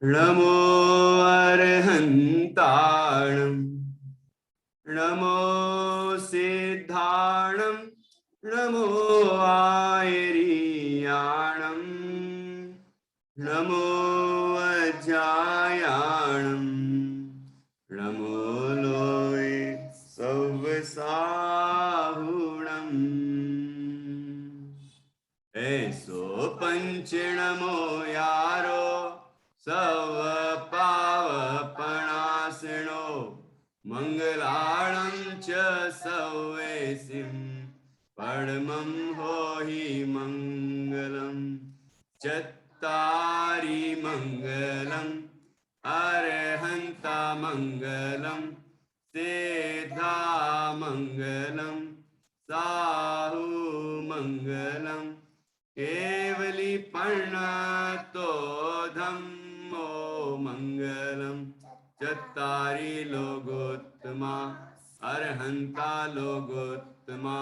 नमो अर्हन्ताणं नमो सिद्धाणं नमो आयर्याणं नमो अजायाणं नमो लोय सवसाहुणम् ऐसो पंचणमो यारो सव पावपणासिनो मंगलाणं च सवेसिं परमं होहि मंगलम् चत्तारि मंगलम् अर्हन्ता मंगलम् सिद्धा मंगलम् साहु मंगलम् केवली पर्णतो धम्मो मंगलम् चत्तारि लोकोत्तमा अर्हन्ता लोकोत्तमा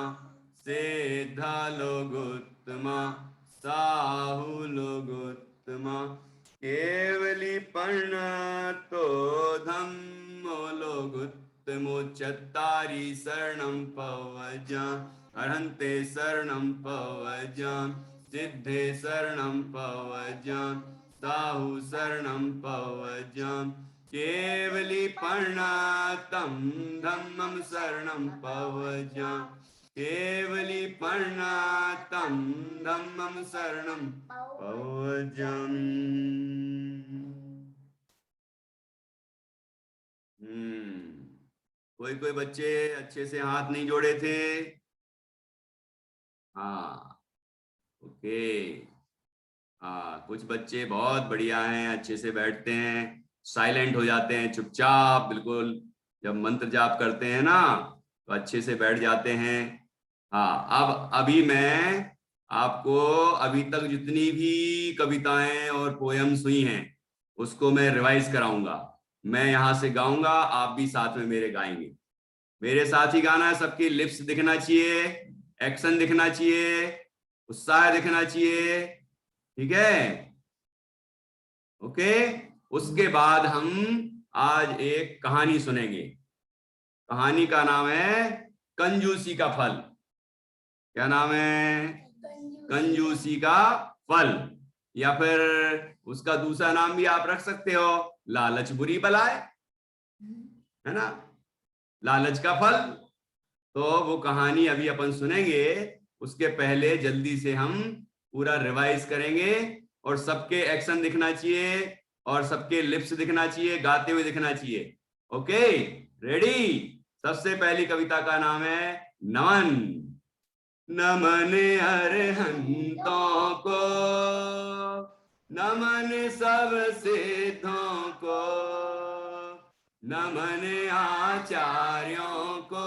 सिद्धा लोकोत्तमा साहु लोकोत्तमा केवली पर्णतो धम्मो लोकोत्तमो चत्तारि शरणं पवजा अर्हन्ते शरणं पवजां सिद्धे शरणं पवजां साहु शरणं पवजां केवली पर्णातं धम्मं शरणं पवजां केवली पर्णातं धम्मं शरणं पवजां। कोई बच्चे अच्छे से हाथ नहीं जोड़े थे? हाँ, ओके। हाँ, कुछ बच्चे बहुत बढ़िया हैं, अच्छे से बैठते हैं, साइलेंट हो जाते हैं, चुपचाप बिल्कुल जब मंत्र जाप करते हैं ना तो अच्छे से बैठ जाते हैं। हाँ, अब अभी मैं आपको अभी तक जितनी भी कविताएं और पोयम्स हुई हैं उसको मैं रिवाइज कराऊंगा। मैं यहाँ से गाऊंगा, आप भी साथ में मेरे गाएंगे। मेरे साथ ही गाना है, सबकी लिप्स दिखना चाहिए, एक्शन दिखना चाहिए, उत्साह दिखना चाहिए, ठीक है? ओके। उसके बाद हम आज एक कहानी सुनेंगे। कहानी का नाम है कंजूसी का फल। क्या नाम है? कंजूसी का फल, या फिर उसका दूसरा नाम भी आप रख सकते हो, लालच बुरी बलाए, है ना? लालच का फल। तो वो कहानी अभी अपन सुनेंगे, उसके पहले जल्दी से हम पूरा रिवाइज करेंगे और सबके एक्शन दिखना चाहिए और सबके लिप्स दिखना चाहिए, गाते हुए दिखना चाहिए। Okay, ready? सबसे पहली कविता का नाम है नमन। नमन अरहंतों को, नमन सब सिद्धों को, नमन आचार्यों को,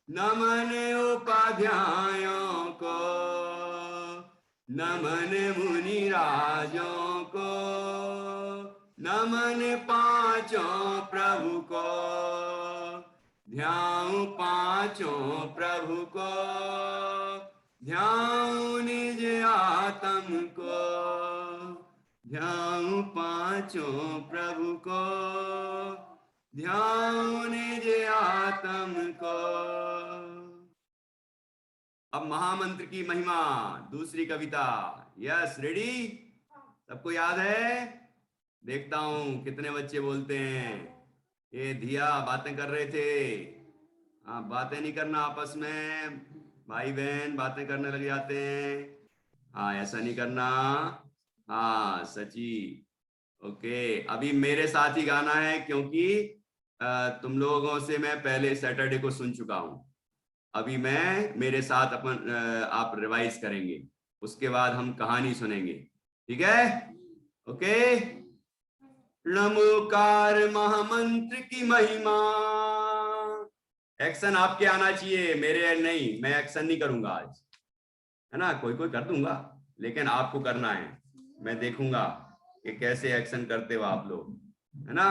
नमन उपाध्यायों को, नमन मुनि राजों को, नमन पांचों प्रभु को, ध्याऊं पांचों प्रभु को, ध्याऊं निज आत्म को, ध्याऊं पांचों प्रभु को, ध्याऊं निज आत्म को। अब महामंत्र की महिमा, दूसरी कविता। Yes, ready? सबको याद है? देखता हूं कितने बच्चे बोलते हैं। ये धिया बातें कर रहे थे। हाँ, बातें नहीं करना आपस में, भाई बहन बातें करने लग जाते हैं। हाँ, ऐसा नहीं करना। हाँ सची। ओके, अभी मेरे साथ ही गाना है क्योंकि तुम लोगों से मैं पहले सैटरडे को सुन चुका हूं। अभी मैं मेरे साथ अपन आप रिवाइज करेंगे, उसके बाद हम कहानी सुनेंगे, ठीक है? ओके। नमोकार महामंत्र की महिमा। एक्शन आपके आना चाहिए, मेरे नहीं, मैं एक्शन नहीं करूंगा आज, है ना? कोई कोई कर दूंगा लेकिन आपको करना है। मैं देखूंगा कि कैसे एक्शन करते हो आप लोग, है ना?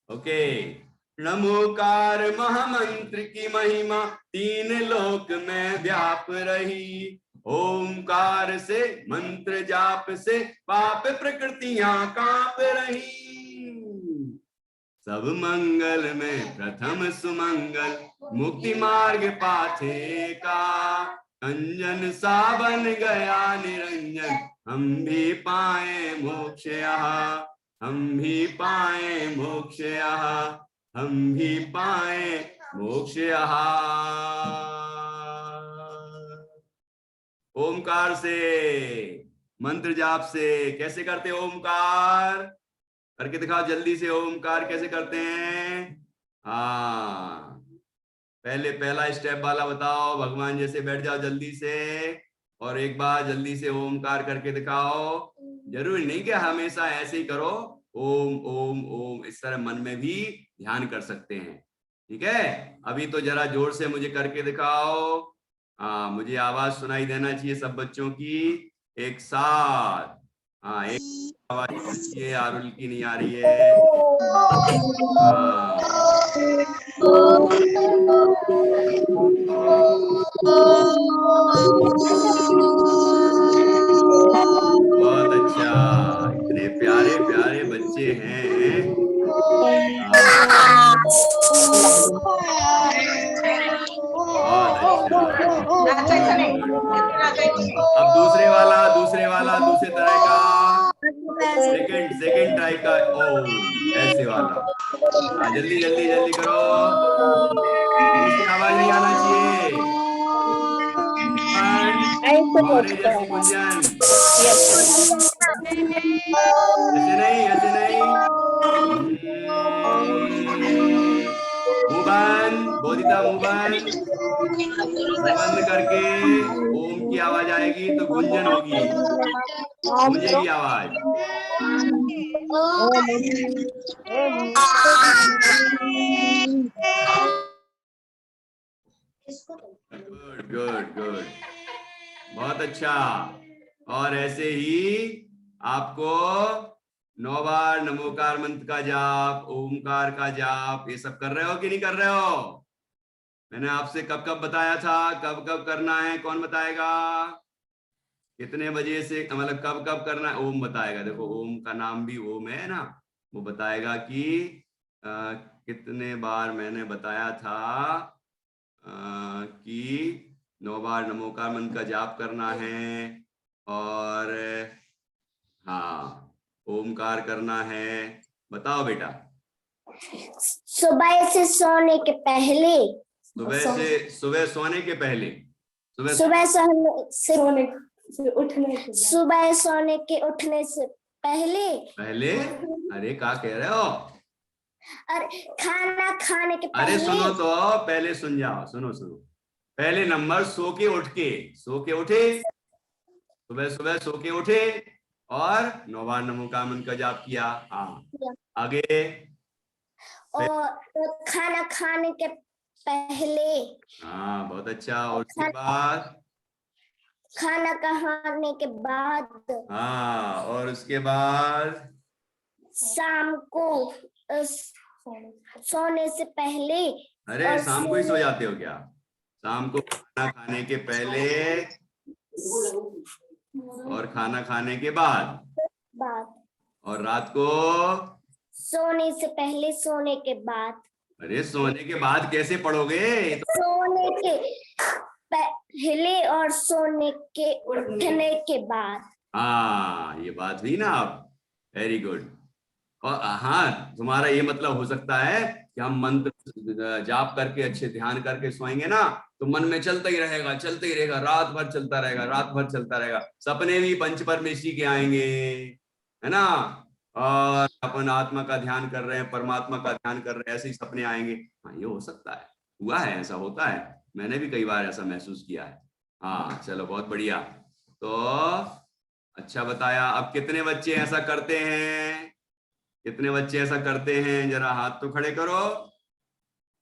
ओके। नमोकार महामंत्र की महिमा तीन लोक में व्याप रही, ओमकार से मंत्र जाप से पाप प्रकृतियां कांप रही। सब मंगल में प्रथम सुमंगल मुक्ति मार्ग पाथे का। अंजन सा बन गया निरंजन हम भी पाए मोक्ष यहाँ, हम भी पाए मोक्ष यहाँ, हम भी पाए मोक्ष यहाँ। ओमकार से मंत्र जाप से कैसे करते ओमकार करके दिखाओ जल्दी से। ओमकार कैसे करते हैं? हाँ पहले पहला स्टेप वाला बताओ, भगवान जैसे बैठ जाओ जल्दी से और एक बार जल्दी से ओमकार करके दिखाओ। जरूरी नहीं कि हमेशा ऐसे ही करो, ओम ओम ओम इस तरह मन में भी ध्यान कर सकते हैं। ठीक है, अभी तो जरा जोर से मुझे करके दिखाओ। हाँ मुझे आवाज सुनाई देना चाहिए सब बच्चों की एक साथ। हाँ एक आवाज चाहिए, आरुल की नहीं आ रही है। हाँ बहुत अच्छा, इतने प्यारे प्यारे बच्चे हैं। बहुत अच्छा, अब दूसरे वाला दूसरे तरह का सेकंड ट्राई का। ओ ऐसे वाला, हाँ जल्दी जल्दी जल्दी करो, इसकी आवाज नहीं आना चाहिए। और जैसी गुंजन, ऐसे नहीं मुंह बंद, बोधिता मुंह बंद, बंद करके ओम की आवाज आएगी तो गुंजन होगी, गूंजेगी आवाज। गुड गुड गुड, बहुत अच्छा। और ऐसे ही आपको 9 बार नमोकार मंत्र का जाप, ओमकार का जाप, ये सब कर रहे हो कि नहीं कर रहे हो? मैंने आपसे कब कब बताया था, कब कब करना है? कौन बताएगा? कितने बजे से, मतलब कब कब करना है? ओम बताएगा। देखो ओम का नाम भी ओम है ना, वो बताएगा कि कितने बार मैंने बताया था कि 9 बार नमोकार मंत्र का जाप करना है और हाँ ओमकार करना है। बताओ बेटा। सुबह से सोने के पहले, सुबह सोने के पहले, सुबह सोने के उठने से पहले। अरे क्या कह रहे हो? अरे खाना खाने के पहले। अरे सुनो तो, पहले सुन जाओ, सुनो सुनो। पहले नंबर सो के उठे, सुबह सुबह सो के उठे और 9 बार नमोकार मंत्र का जाप किया। हाँ आगे। और खाना खाने के पहले। हाँ बहुत अच्छा। और उसके बाद? खाना खाने के बाद। हाँ और उसके बाद? शाम को सोने से पहले। अरे शाम को ही सो जाते हो क्या? शाम को खाना खाने के पहले और खाना खाने के बाद और रात को सोने से पहले, सोने के बाद। अरे सोने के बाद कैसे पढ़ोगे? सोने के पहले और सोने के उठने के बाद। हाँ ये बात हुई ना आप, वेरी गुड। और हाँ तुम्हारा ये मतलब हो सकता है कि हम मंत्र जाप करके अच्छे ध्यान करके सोएंगे ना तो मन में चलता ही रहेगा, रात भर चलता रहेगा। सपने भी पंच परमेश्वरी के आएंगे, है ना? और अपन आत्मा का ध्यान कर रहे हैं, परमात्मा का ध्यान कर रहे हैं, ऐसे ही सपने आएंगे। हाँ ये हो सकता है, हुआ है, ऐसा होता है, मैंने भी कई बार ऐसा महसूस किया है। हाँ चलो बहुत बढ़िया। तो अच्छा बताया। अब कितने बच्चे ऐसा करते हैं? कितने बच्चे ऐसा करते हैं? जरा हाथ तो खड़े करो।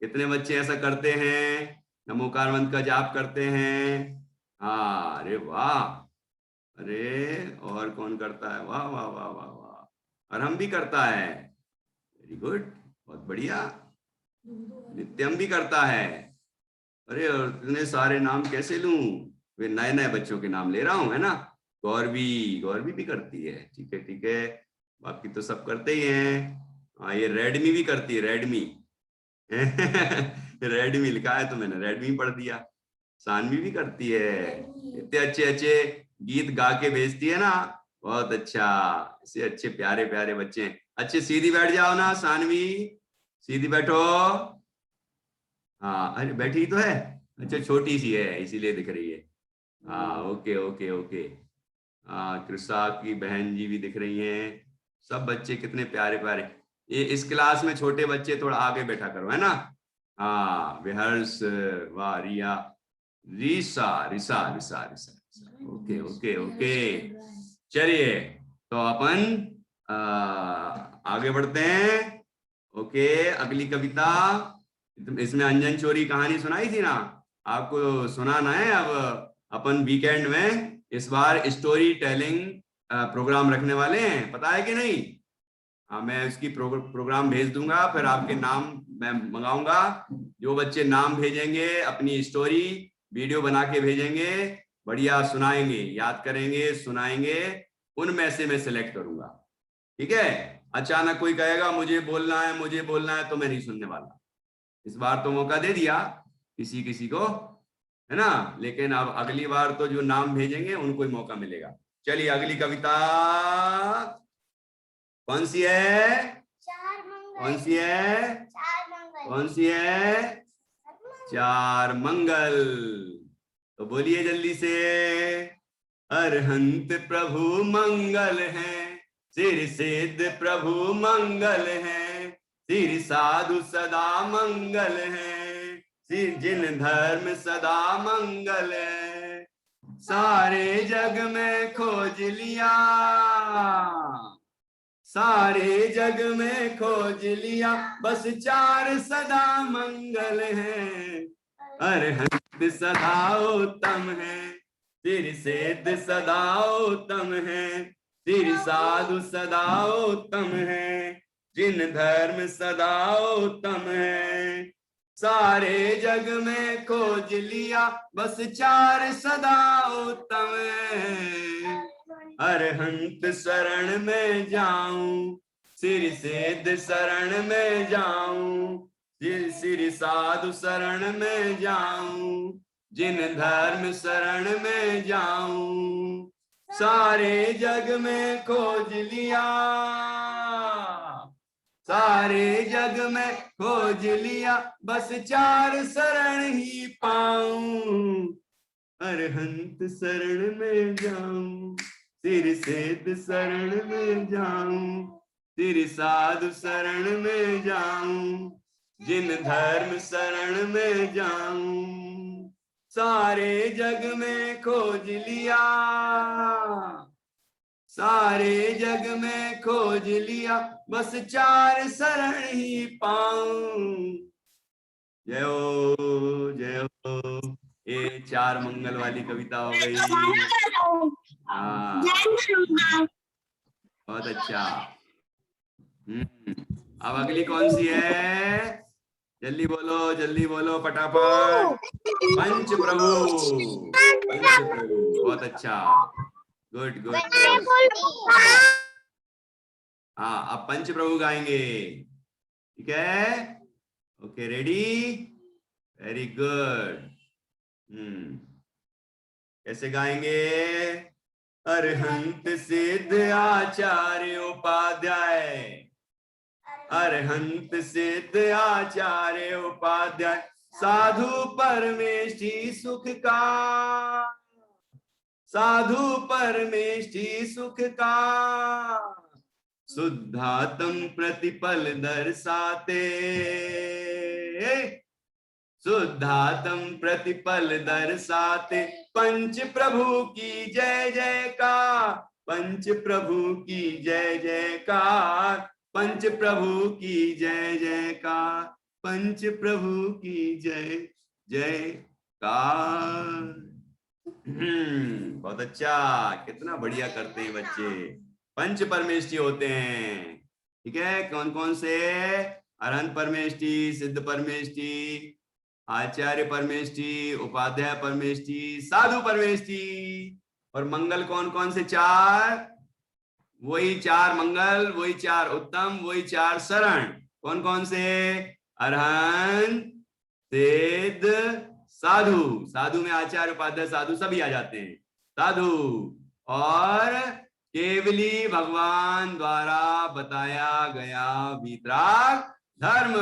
कितने बच्चे ऐसा करते हैं, नमोकार मंत्र का जाप करते हैं? हाँ अरे वाह, अरे और कौन करता है? वाह वाह वाह वाह वाह, और हम भी करता है, वेरी गुड, बहुत बढ़िया। नित्यम भी करता है। अरे और इतने सारे नाम कैसे लूं? वे नए नए बच्चों के नाम ले रहा हूं, है ना। गौरवी भी करती है, ठीक है ठीक है, बाकी तो सब करते ही हैं। हाँ, ये रेडमी भी करती है, रेडमी। रेडमी लिखा है तो मैंने रेडमी पढ़ दिया। सानवी भी करती है, इतने अच्छे अच्छे गीत गा के भेजती है ना, बहुत अच्छा। ऐसे अच्छे प्यारे प्यारे बच्चे हैं। अच्छे सीधी बैठ जाओ ना सानवी, सीधी बैठो। हाँ, अरे बैठी ही तो है। अच्छा, छोटी सी है इसीलिए दिख रही है। हाँ, ओके ओके ओके। हाँ, कृषा की बहन जी भी दिख रही हैं। सब बच्चे कितने प्यारे प्यारे। ये इस क्लास में छोटे बच्चे थोड़ा आगे बैठा करो, है ना। हाँ, विहर्ष, वाह, रिया, रिसा रिसा रिसा रिसा, ओके ओके ओके। चलिए, तो अपन आगे बढ़ते हैं। ओके, अगली कविता। इसमें अंजन चोरी कहानी सुनाई थी ना, आपको सुनाना है अब। अपन वीकेंड में इस बार स्टोरी टेलिंग प्रोग्राम रखने वाले हैं, पता है कि नहीं। हाँ, मैं उसकी प्रोग्राम भेज दूंगा, फिर आपके नाम मैं मंगाऊंगा। जो बच्चे नाम भेजेंगे, अपनी स्टोरी वीडियो बना के भेजेंगे, बढ़िया सुनाएंगे, याद करेंगे, सुनाएंगे, उनमें से मैं सिलेक्ट करूंगा, ठीक है। अचानक कोई कहेगा मुझे बोलना है मुझे बोलना है, तो मैं नहीं सुनने वाला। इस बार तो मौका दे दिया किसी किसी को, है ना, लेकिन अब अगली बार तो जो नाम भेजेंगे उनको ही मौका मिलेगा। चलिए, अगली कविता कौन सी है, कौन सी है, कौन सी है, चार मंगल। तो बोलिए जल्दी से। अरहंत प्रभु मंगल है, सिर सिद्ध प्रभु मंगल है, सिर साधु सदा मंगल है, सिर जिन धर्म सदा मंगल है, सारे जग में खोज लिया, सारे जग में खोज लिया, बस चार सदा मंगल है। अरहंत सदा उत्तम है, सिर सिद्ध सदा उत्तम है, सिर साधु सदा उत्तम है, जिन धर्म सदा उत्तम है, सारे जग में खोज लिया, बस चार सदा उत्तम है। अरहंत शरण में जाऊं, सिर सिद्ध शरण में जाऊं, सिर साधु शरण में जाऊं, जिन धर्म शरण में जाऊं, सारे जग में खोज लिया, सारे जग में खोज लिया, बस चार शरण ही पाऊं, अरहंत शरण में जाऊं, सिर सिद्ध शरण में जाऊं, सिर साधु शरण में जाऊं, जिन धर्म शरण में जाऊं, सारे जग में खोज लिया, सारे जग में खोज लिया, बस चार शरण ही पाऊं। जय हो जय हो। ये चार मंगल वाली कविता हो गई। हाँ, बहुत अच्छा। अब अगली कौन सी है, जल्दी बोलो फटाफट। पंच प्रभु, पंच प्रभु, बहुत अच्छा, गुड गुड गुड। हाँ, अब पंच प्रभु गाएंगे, ठीक है। Okay, ready, very good. कैसे गाएंगे। अरहंत सिद्ध आचार्य उपाध्याय, अरहंत सिद्ध आचार्य उपाध्याय, साधु परमेष्ठी सुख का, साधु परमेष्ठी सुख का, शुद्धात्म प्रतिपल दर्शाते, शुद्धात्म प्रतिपल दर्शाते, पंच प्रभु की जय जयकार, पंच प्रभु की जय जयकार, पंच प्रभु की जय जयकार, पंच प्रभु की जय जयकार। बहुत अच्छा, कितना बढ़िया करते हैं बच्चे। पंच परमेष्ठी होते हैं, ठीक है। कौन कौन से, अरहंत परमेष्ठी, सिद्ध परमेष्ठी, आचार्य परमेष्ठी, उपाध्याय परमेष्ठी, साधु परमेष्ठी। और मंगल कौन कौन से 4? वही 4 मंगल, वही 4 उत्तम, वही 4 शरण। कौन कौन से? अरहंत, सिद्ध, साधु। साधु में आचार्य, उपाध्याय, साधु सभी आ जाते हैं। साधु और केवली भगवान द्वारा बताया गया वीतराग धर्म।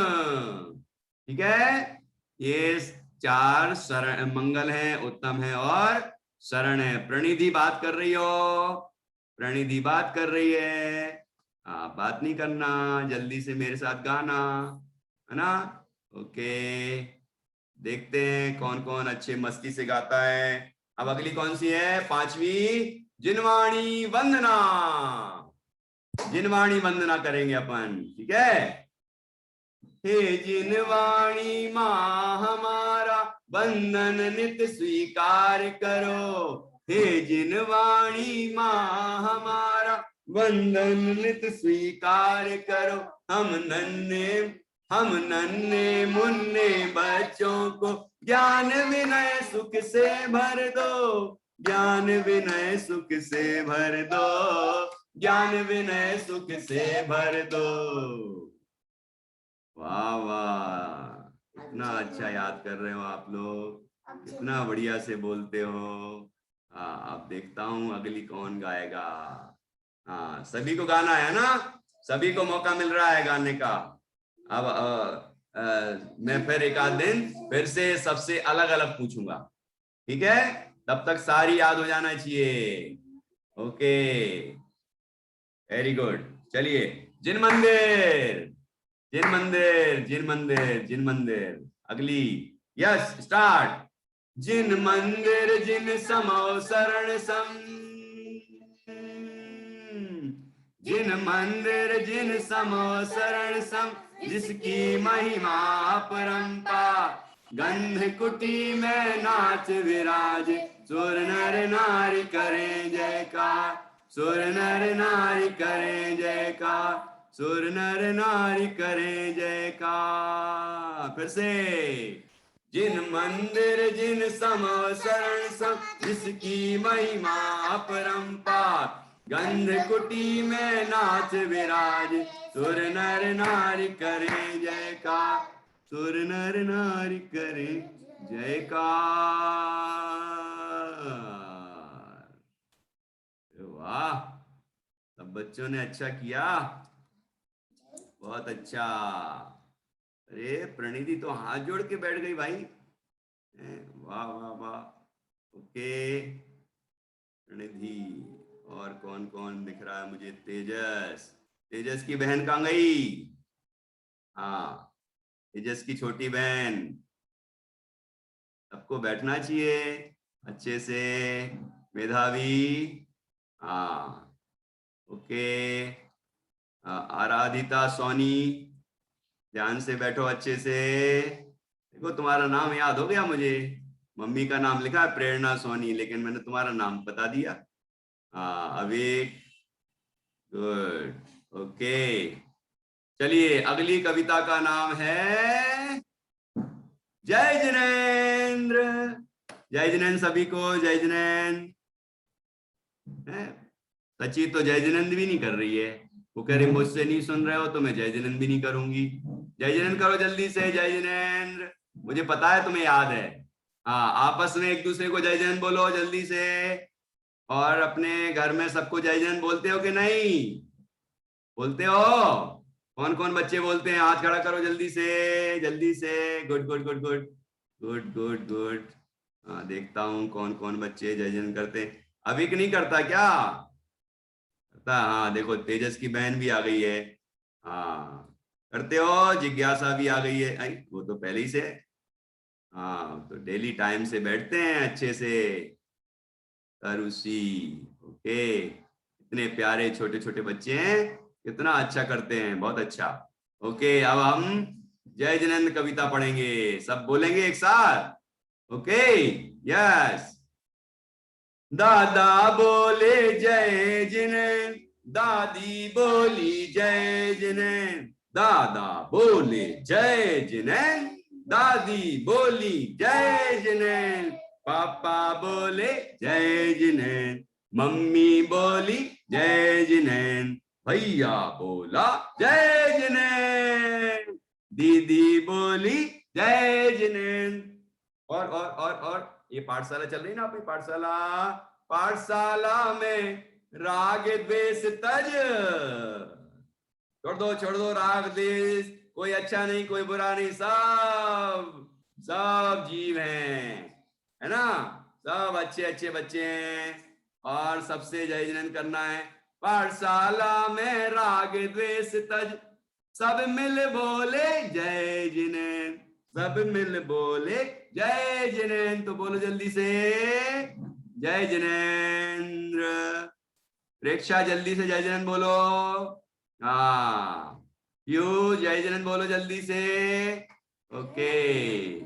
ठीक है, ये 4 शरण मंगल है, उत्तम है और शरण है। प्रणिधि बात कर रही हो? प्रणिधि बात कर रही है। आप बात नहीं करना, जल्दी से मेरे साथ गाना, है ना? ओके, देखते हैं कौन कौन अच्छे मस्ती से गाता है। अब अगली कौन सी है? 5वीं जिनवाणी वंदना। जिनवाणी वंदना करेंगे अपन, ठीक है? हे जिनवाणी माँ हमारा बंधन नित स्वीकार करो। हे जिनवाणी माँ हमारा बंधन नित स्वीकार करो। हम नन्हे मुन्ने बच्चों को ज्ञान विनय सुख से भर दो। ज्ञान विनय सुख से भर दो। ज्ञान विनय सुख से भर दो। वाह वाह, इतना अच्छा याद कर रहे हो आप लोग, इतना बढ़िया से बोलते हो। अब देखता हूं अगली कौन गाएगा। हाँ, सभी को गाना है ना? सभी को मौका मिल रहा है गाने का। अब मैं फिर एक आध दिन फिर से सबसे अलग अलग पूछूंगा, ठीक है? तब तक सारी याद हो जाना चाहिए। Okay, very good. चलिए, जिन मंदिर, जिन मंदिर, जिन मंदिर, जिन मंदिर। अगली, यस, स्टार्ट। जिन मंदिर जिन समो शरण सम। जिन मंदिर जिन समो शरण सम, जिसकी महिमा अपरंपार। गंध कुटी में नाच विराजे, सुर नर नारी करें जयकार। सुर नर नारी करें जयकार। सुर नर नारी करें जयकार। फिर से, जिन मंदिर जिन सम शरण सम, जिसकी महिमा अपरंपार। गंध कुटी में नाच विराज, सुर नर नारी करें जयकार। सुर नर नारी करें जयकार। वाह, सब बच्चों ने अच्छा किया, बहुत अच्छा। अरे प्रणीति तो हाथ जोड़ के बैठ गई भाई। वाह वाह वाह। ओके प्रणिधि, और कौन कौन दिख रहा है मुझे? तेजस, तेजस की बहन कहाँ गई? हाँ, तेजस की छोटी बहन। सबको बैठना चाहिए अच्छे से, मेधावी। हाँ, ओके। आराधिता सोनी, ध्यान से बैठो अच्छे से। देखो तुम्हारा नाम याद हो गया मुझे, मम्मी का नाम लिखा है प्रेरणा सोनी, लेकिन मैंने तुम्हारा नाम बता दिया। अविक, गुड, ओके। चलिए, अगली कविता का नाम है जय जिनेन्द्र। जय जिनेन्द्र सभी को, जय जिनेन्द्र। सची तो जय जिनेन्द्र भी नहीं कर रही है, वो कह रही मुझसे नहीं सुन रहे हो तो मैं जय जिनेन्द्र भी नहीं करूंगी। जय जिनेन्द्र करो जल्दी से, जय जिनेन्द्र। मुझे पता है तुम्हें याद है। हाँ, आपस में एक दूसरे को जय जिनेन्द्र बोलो जल्दी से। और अपने घर में सबको जय जिनेन्द्र बोलते हो कि नहीं? बोलते हो? कौन कौन बच्चे बोलते हैं? हाथ खड़ा करो जल्दी से, जल्दी से। Good good good good good good good. हाँ, देखता हूँ कौन कौन बच्चे जय जिनेन्द्र करते हैं। अविक नहीं करता क्या? करता? हाँ, देखो तेजस की बहन भी आ गई है। हाँ, करते हो। जिज्ञासा भी आ गई है। आई, वो तो पहले ही से। हाँ, तो डेली टाइम से बैठते हैं अच्छे से। तरुषी, ओके। इतने प्यारे छोटे छोटे बच्चे हैं, कितना अच्छा करते हैं, बहुत अच्छा। ओके, अब हम जय जिनेन्द्र कविता पढ़ेंगे, सब बोलेंगे एक साथ। Okay, yes. दादा बोले जय जिनेन्द्र, दादी बोली जय जिनेन्द्र। दादा बोले जय जिनेन्द्र, दादी बोली जय जिनेंद्र, पापा बोले जय जिनेंद्र, मम्मी बोली जय जिनेंद्र, भैया बोला जय जिनेंद्र, दीदी बोली जय जिनेंद्र। और ये पाठशाला चल रही ना अपनी पाठशाला, पाठशाला में राग द्वेष तज, छोड़ दो राग द्वेष, कोई अच्छा नहीं कोई बुरा नहीं, सब जीव हैं, है ना, सब अच्छे अच्छे बच्चे हैं, और सबसे जय जिनेंद्र करना है। पाठशाला में राग द्वेष तज, सब मिल बोले जय जिनेंद्र, सब मिल बोले जय जिनेंद्र। तो बोलो जल्दी से जय जिनेंद्र। प्रेक्षा जल्दी से जय जिनेंद्र बोलो। हाँ यू जय जिनेंद्र बोलो जल्दी से। ओके।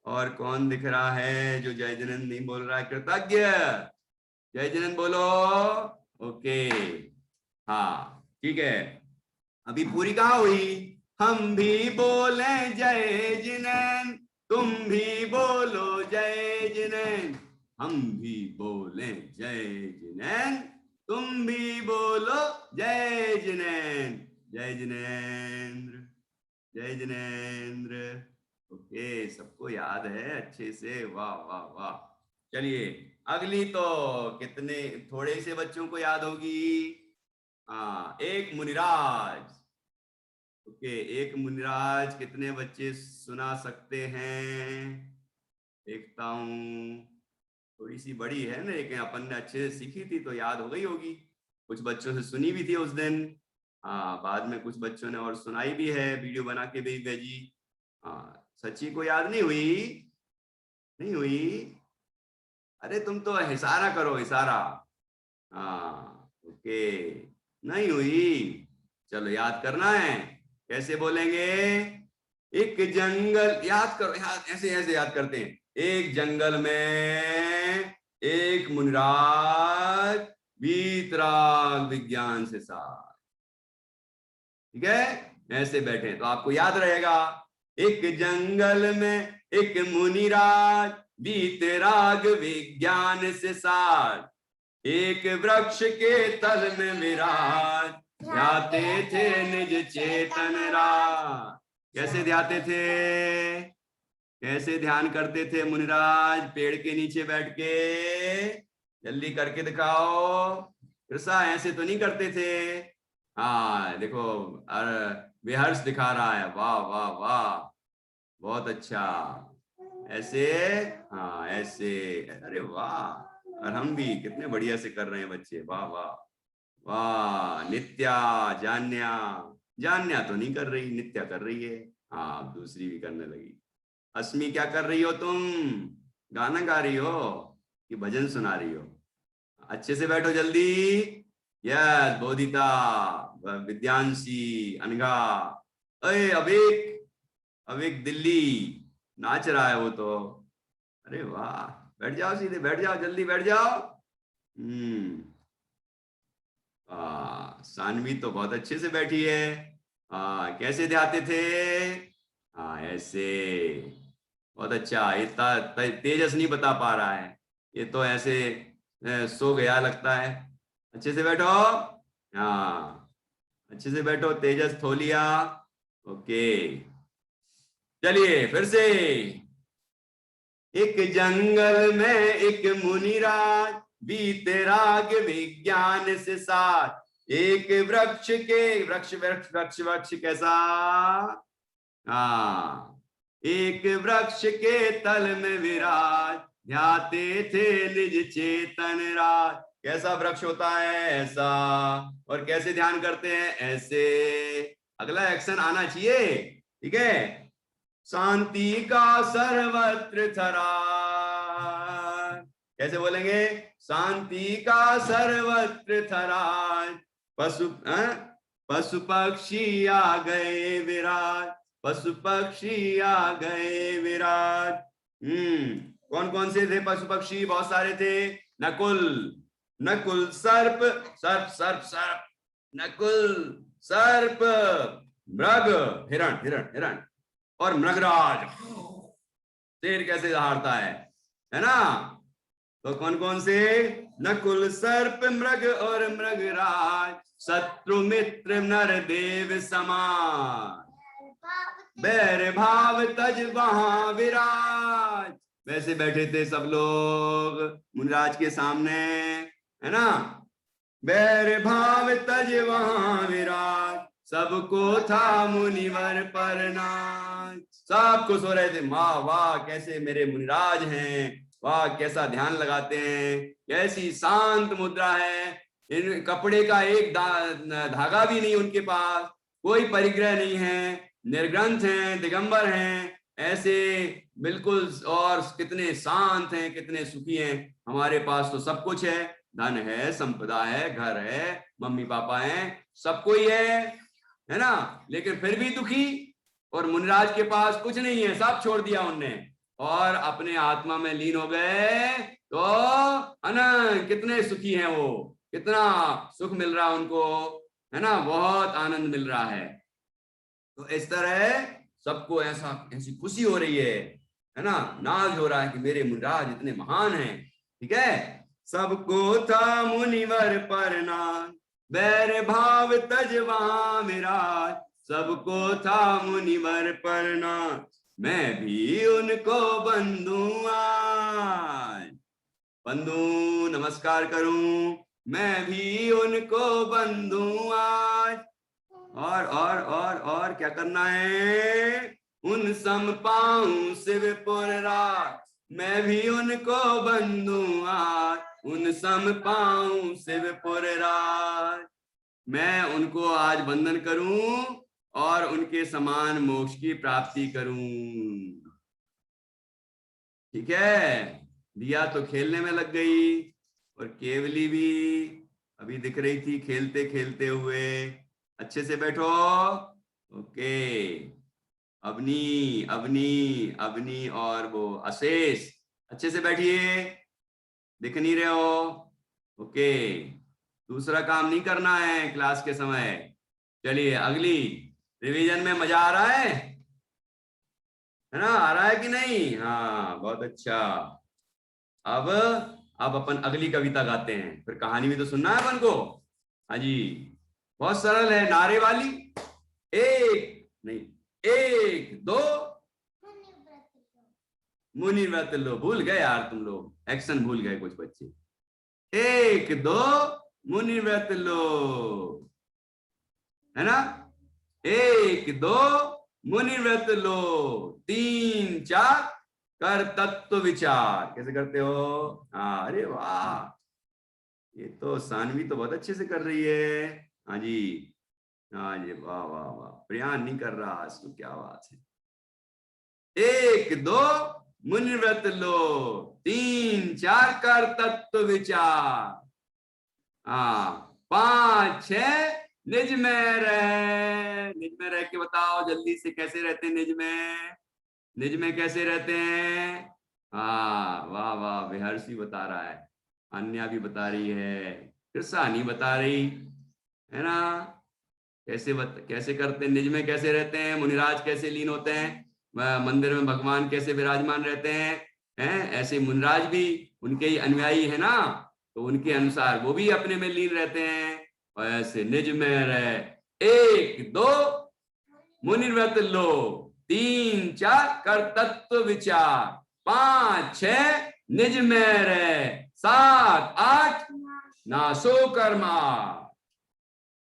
और कौन दिख रहा है जो जय जिनेंद्र नहीं बोल रहा है? कृतज्ञ जय जिनेंद्र बोलो। ओके हाँ ठीक है। अभी पूरी कहाँ हुई? हम भी बोले जय जिनेंद्र, तुम भी बोलो जय जिनेंद्र, हम भी बोले जय जिनेंद्र, तुम भी बोलो जय जिनेंद्र, जय जिनेंद्र, जय जिनेंद्र। ओके सबको याद है अच्छे से, वाह वाह वाह। चलिए अगली तो कितने थोड़े से बच्चों को याद होगी। हाँ एक मुनिराज। ओके एक मुनिराज कितने बच्चे सुना सकते हैं? देखता हूं, थोड़ी सी बड़ी है ना, लेकिन अपन ने अच्छे से सीखी थी तो याद हो गई होगी। कुछ बच्चों से सुनी भी थी उस दिन। हाँ बाद में कुछ बच्चों ने और सुनाई भी है, वीडियो बना के भी भेजी। हाँ सच्ची को याद नहीं हुई? नहीं हुई? अरे तुम तो इशारा करो इशारा। हाँ ओके नहीं हुई, चलो याद करना है। कैसे बोलेंगे? एक जंगल, याद करो, याद ऐसे ऐसे याद करते हैं। एक जंगल में एक मुनिराज वीतराग विज्ञान से साथ, ठीक है ऐसे बैठे तो आपको याद रहेगा। एक जंगल में एक मुनिराज वीतराग विज्ञान से साथ, एक वृक्ष के तल में विराज, ध्याते थे निज चेतन राज। कैसे ध्याते थे? कैसे ध्यान करते थे मुनिराज? पेड़ के नीचे बैठ के, जल्दी करके दिखाओ। कृष्णा ऐसे तो नहीं करते थे। हाँ देखो विहर्ष दिखा रहा है, वाह वाह वाह बहुत अच्छा। ऐसे, हाँ ऐसे, अरे वाह। और हम भी कितने बढ़िया से कर रहे हैं बच्चे, वाह वाह वाह। नित्या जान्या, जान्या तो नहीं कर रही, नित्या कर रही है। हाँ दूसरी भी करने लगी। अस्मी क्या कर रही हो तुम? गाना गा रही हो कि भजन सुना रही हो? अच्छे से बैठो जल्दी। यस बोधिता, विद्यांशी, अनघा, अरे अभिक, अभिक दिल्ली नाच रहा है वो तो। अरे वाह बैठ जाओ, सीधे बैठ जाओ, जल्दी बैठ जाओ। सानवी तो बहुत अच्छे से बैठी है। कैसे ध्याते थे? ऐसे, बहुत अच्छा। इतना तेजस नहीं बता पा रहा है, ये तो ऐसे सो गया लगता है। अच्छे से बैठो। हाँ अच्छे से बैठो, तेजस थोलिया। ओके चलिए फिर से। एक जंगल में एक मुनिराज वीतराग विज्ञान से साथ, एक वृक्ष के, वृक्ष वृक्ष वृक्ष वृक्ष कैसा? हाँ एक वृक्ष के तल में विराज, ध्याते थे निज चेतन राज। कैसा वृक्ष होता है? ऐसा। और कैसे ध्यान करते हैं? ऐसे। अगला एक्शन आना चाहिए, ठीक है। शांति का सर्वत्र थरा, कैसे बोलेंगे? शांति का सर्वत्र थरा, पशु पशु पक्षी आ गए विराज, पशु पक्षी आ गए विराज। कौन कौन से थे पशु पक्षी? बहुत सारे थे। नकुल, नकुल सर्प, सर्प सर्प सर्प, नकुल सर्प, मृग, हिरण हिरण हिरण, और मृगराज, शेर कैसे दहाड़ता है ना। तो कौन कौन से, नकुल सर्प मृग और मृगराज, शत्रु मित्र नर देव समान, बैर भाव तज वहां विराज। वैसे बैठे थे सब लोग मुनिराज के सामने, है ना। बैर भाव तज वहां विराज, सबको था मुनिवर पर नाज। सब खुश हो रहे थे, वाह वाह कैसे मेरे मुनिराज हैं, वाह कैसा ध्यान लगाते हैं, कैसी शांत मुद्रा है, इन कपड़े का एक धागा भी नहीं उनके पास, कोई परिग्रह नहीं है, निर्ग्रंथ हैं, दिगंबर हैं, ऐसे बिल्कुल, और कितने शांत हैं, कितने सुखी हैं। हमारे पास तो सब कुछ है, धन है, संपदा है, घर है, मम्मी पापा हैं, सब कोई है ना, लेकिन फिर भी दुखी। और मुनिराज के पास कुछ नहीं है, सब छोड़ दिया उनने और अपने आत्मा में लीन हो गए। तो अनंत कितने सुखी हैं वो, कितना सुख मिल रहा उनको, है ना, बहुत आनंद मिल रहा है। तो इस तरह सबको ऐसी खुशी हो रही है ना, नाज हो रहा है कि मेरे मुनिराज इतने महान हैं। ठीक है, सबको था मुनिवर पर नाज, बैर भाव तज वहां विराज, सबको था मुनिवर पर नाज, मैं भी उनको बंधु आज। बंधु नमस्कार करूं, मैं भी उनको बंधु आज। और क्या करना है, उन सम पाऊं शिवपुर राज, मैं भी उनको बंधु आज, उन सम पाऊं शिवपुर राज। मैं उनको आज बंधन करूं और उनके समान मोक्ष की प्राप्ति करूं। ठीक है, दिया तो खेलने में लग गई और केवली भी अभी दिख रही थी खेलते खेलते हुए। अच्छे से बैठो। ओके, अवनी अवनी अवनी और वो अशेष, अच्छे से बैठिए, दिख नहीं रहे हो। ओके, दूसरा काम नहीं करना है क्लास के समय। चलिए अगली, रिवीजन में मजा आ रहा है ना, आ रहा है कि नहीं? हाँ बहुत अच्छा। अब अपन अगली कविता गाते हैं, फिर कहानी भी तो सुनना है अपन को। हाँ जी, बहुत सरल है, नारे वाली। एक नहीं, एक दो मुनि व्रत लो, भूल गए यार तुम लोग, एक्शन भूल गए कुछ बच्चे। एक दो मुनि व्रत लो, है ना, एक दो मुनि व्रत लो, तीन चार कर तत्व विचार। कैसे करते हो? हाँ, अरे वाह, ये तो सानवी तो बहुत अच्छे से कर रही है। हाँ जी, हाँ जी, वाह वाह वाह, प्रयान नहीं कर रहा आज तो, क्या बात है। एक दो मुनि व्रत लो, तीन चार कर तत्व विचार, हाँ, पांच छह निज में रह। निज में रह के बताओ जल्दी से, कैसे रहते हैं निज में? निज में कैसे रहते हैं? हाँ वाह वाह, विहर्षि बता रहा है, अन्या भी बता रही है, कृषानी बता रही है ना। कैसे करते हैं निज में, कैसे रहते हैं? मुनिराज कैसे लीन होते हैं? मंदिर में भगवान कैसे विराजमान रहते हैं? ऐसे मुनिराज भी उनके ही अनुयायी है ना, तो उनके अनुसार वो भी अपने में लीन रहते हैं। और ऐसे निज में रहे, एक दो मुनि व्रत लो, तीन चार कर तत्व विचार, पांच छह निज में रहे, सात आठ नासो कर्मा,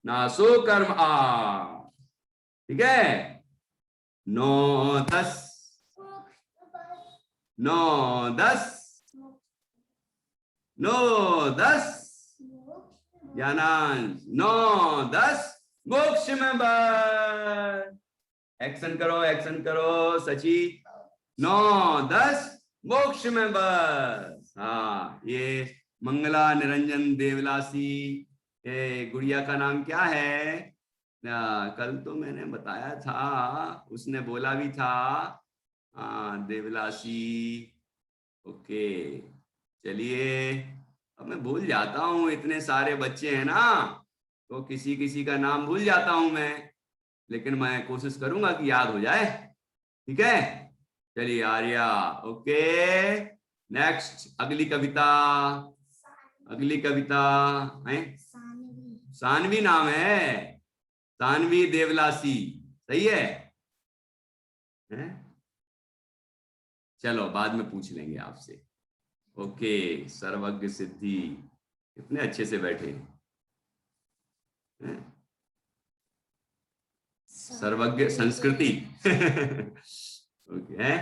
नासो कर्म आ। ठीक है, नौ दस, नौ दस, नौ दस ज्ञानांश, नौ दस मोक्ष में बस। एक्शन करो, एक्शन करो सची, नौ दस मोक्ष में बस। हाँ, ये मंगला निरंजन देवलासी, गुड़िया का नाम क्या है? कल तो मैंने बताया था, उसने बोला भी था, देवलासी। ओके, चलिए, अब मैं भूल जाता हूँ, इतने सारे बच्चे हैं ना, तो किसी किसी का नाम भूल जाता हूं मैं, लेकिन मैं कोशिश करूंगा कि याद हो जाए। ठीक है, चलिए आर्या। ओके, नेक्स्ट अगली कविता। अगली कविता है सानवी नाम है, सानवी देवलासी, सही है? हैं? चलो बाद में पूछ लेंगे आपसे। ओके, सर्वज्ञ सिद्धि, कितने अच्छे से बैठे हैं। सर्वज्ञ संस्कृति ओके है,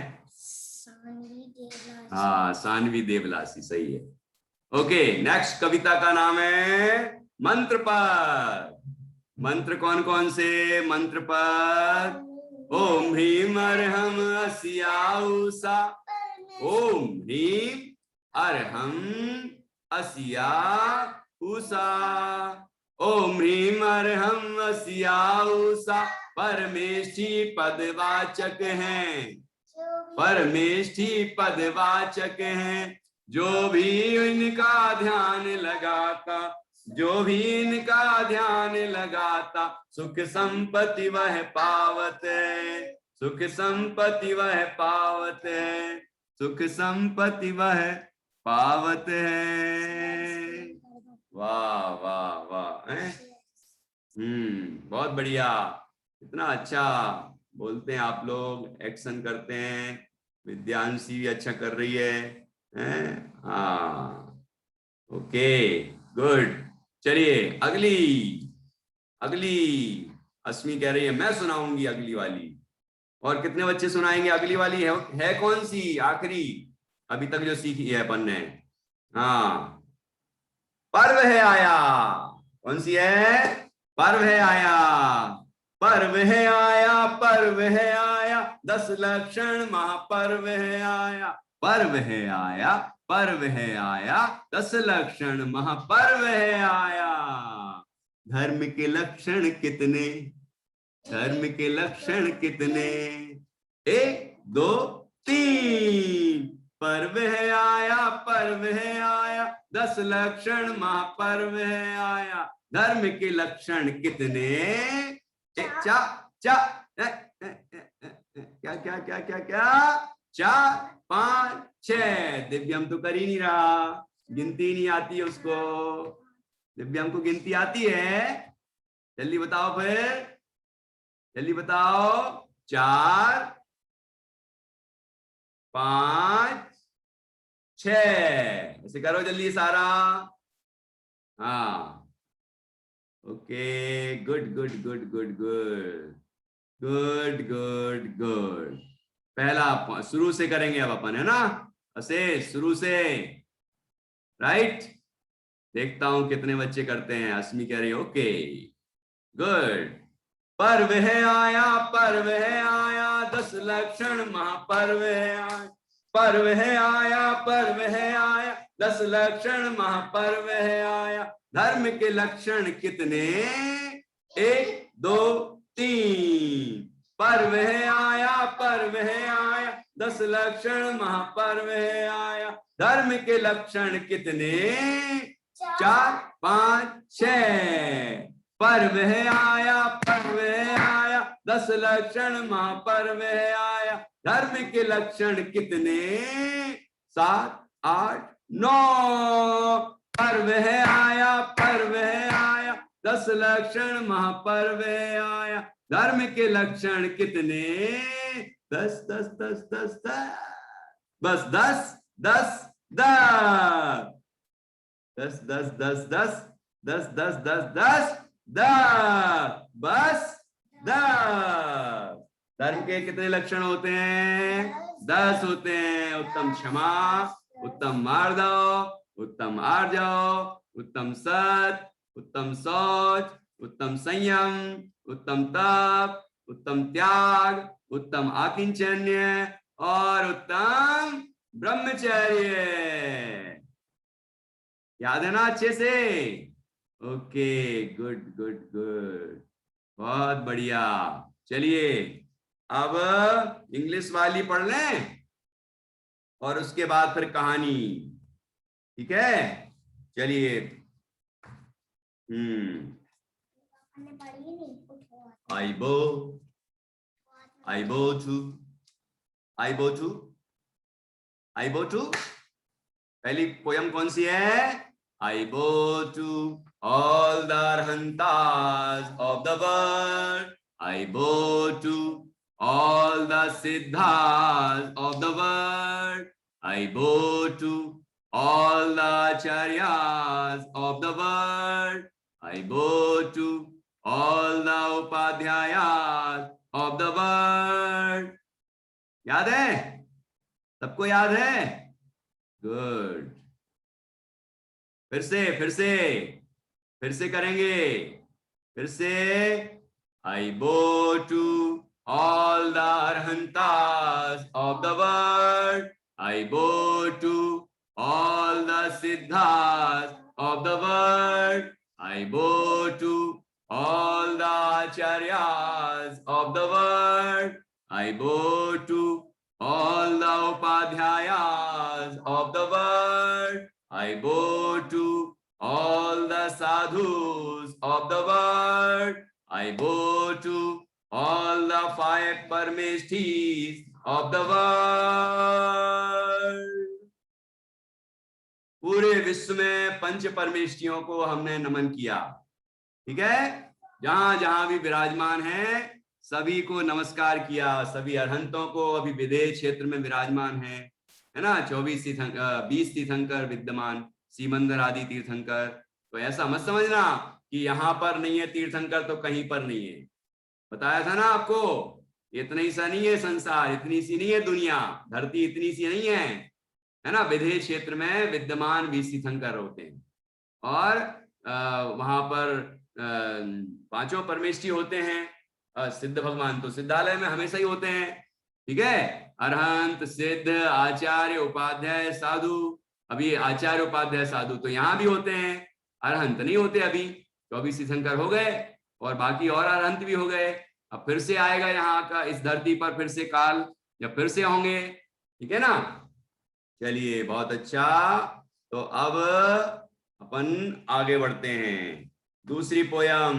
हाँ सानवी देवलासी, सही है। ओके, नेक्स्ट कविता का नाम है मंत्र पद। मंत्र कौन कौन से? मंत्र पद ओम ह्रीम अर्हम अस्याउसा, ओम ह्रीम अर्हम अस्या उषा, ओम ह्रीम अर्हम अस्या उषा परमेष्ठी पदवाचक हैं, परमेष्ठी पदवाचक हैं। जो भी इनका ध्यान लगाता, जो भी इनका ध्यान लगाता, सुख संपत्ति वह पावत है, सुख संपत्ति वह पावत है, सुख संपत्ति वह पावत है। वाह वाह वाह, बहुत बढ़िया, इतना अच्छा बोलते हैं आप लोग, एक्शन करते हैं। विद्यांशी भी अच्छा कर रही है, हाँ ओके गुड। चलिए अगली, अगली अस्मी कह रही है मैं सुनाऊंगी अगली वाली। और कितने बच्चे सुनाएंगे अगली वाली? है कौन सी आखिरी अभी तक जो सीखी है अपन ने? हाँ, पर्व है आया। कौन सी है? पर्व है आया, पर्व है आया, पर्व है आया, 10 लक्षण महापर्व है आया, पर्व है आया, पर्व है आया, 10 लक्षण महापर्व है आया। धर्म के लक्षण कितने, धर्म के लक्षण कितने? 1 2 3। पर्व है आया, पर्व है आया, 10 लक्षण महापर्व है आया। धर्म के लक्षण कितने? चा चा क्या क्या क्या क्या क्या 4 5 6। दिव्यम तो कर ही नहीं रहा, गिनती नहीं आती है उसको। दिव्यम को गिनती आती है? जल्दी बताओ फिर, जल्दी बताओ। 4 5 6, ऐसे करो जल्दी सारा। हाँ okay, good good good good good good good good. पहला शुरू से करेंगे अब अपन, है ना? ऐसे शुरू से, राइट। देखता हूं कितने बच्चे करते हैं। अस्मी कह रही है ओके गुड। पर्व है आया, पर्व है आया, 10 लक्षण महापर्व है आया, पर्व है आया, पर्व है आया, 10 लक्षण महापर्व है आया। धर्म के लक्षण कितने? 1 2 3। पर्व है आया, पर्व है आया, 10 लक्षण महापर्व है आया। धर्म के लक्षण कितने? 4 5 6। पर्व है आया, पर्व है आया, 10 लक्षण महापर्व है आया। धर्म के लक्षण कितने? 7 8 9। पर्व है आया, पर्व है आया, 10 लक्षण महापर्व है आया। धर्म के लक्षण कितने? 10 10 10 10 10। बस 10 10 10 10 10 10 10 10 10 10 10 10। बस 10। धर्म के कितने लक्षण होते हैं? 10 होते हैं। उत्तम क्षमा, उत्तम मार्दव, उत्तम आर्जव, उत्तम सत, उत्तम शौच, उत्तम संयम, उत्तम तप, उत्तम त्याग, उत्तम आकिंचन्य और उत्तम ब्रह्मचर्य। याद है ना अच्छे से? ओके गुड गुड गुड, बहुत बढ़िया। चलिए अब इंग्लिश वाली पढ़ लें और उसके बाद फिर कहानी, ठीक है? चलिए आइबो, आइबो to, I bow to, I bow to. पहली पोयम कौन सी है? I bow to all the Arhantas of the world, I bow to all the siddhas of the world, I bow to all the acharyas of the world, I bow to all the upadhyayas of the world. याद है? सबको याद है? Good. फिर से करेंगे, फिर से। I bow to all the arhantas of the world, I bow to all the siddhas of the world, I bow to all the acharyas of the world, I bow to all the upadhyayas of the world, I bow to all the sadhus of the world, I bow to all the 5 parmeshthis of the world. पूरे विश्व में 5 परमेष्ठियों को हमने नमन किया। ठीक है, जहां जहां भी विराजमान है सभी को नमस्कार किया, सभी अरहंतों को अभी विदेह क्षेत्र में विराजमान है ना। 20 तीर्थंकर विद्यमान, सीमंदर आदि तीर्थंकर। तो ऐसा मत समझना कि यहां पर नहीं है तीर्थंकर तो कहीं पर नहीं है। बताया था ना आपको, इतना ही सा नहीं है संसार, इतनी सी नहीं है दुनिया, धरती इतनी सी नहीं है ना। विदेह क्षेत्र में विद्यमान 20 तीर्थंकर होते हैं और वहां पर 5 परमेष्ठी होते हैं। सिद्ध भगवान तो सिद्धालय में हमेशा ही होते हैं। ठीक है, अरहंत, सिद्ध, आचार्य, उपाध्याय, साधु। अभी आचार्य, उपाध्याय, साधु तो यहाँ भी होते हैं, अरहंत नहीं होते। अभी 24 तीर्थंकर हो गए और बाकी और अरहंत भी हो गए। अब फिर से आएगा यहाँ का, इस धरती पर फिर से काल, जब फिर से होंगे। ठीक है ना। चलिए, बहुत अच्छा। तो अब अपन आगे बढ़ते हैं। दूसरी पोयम,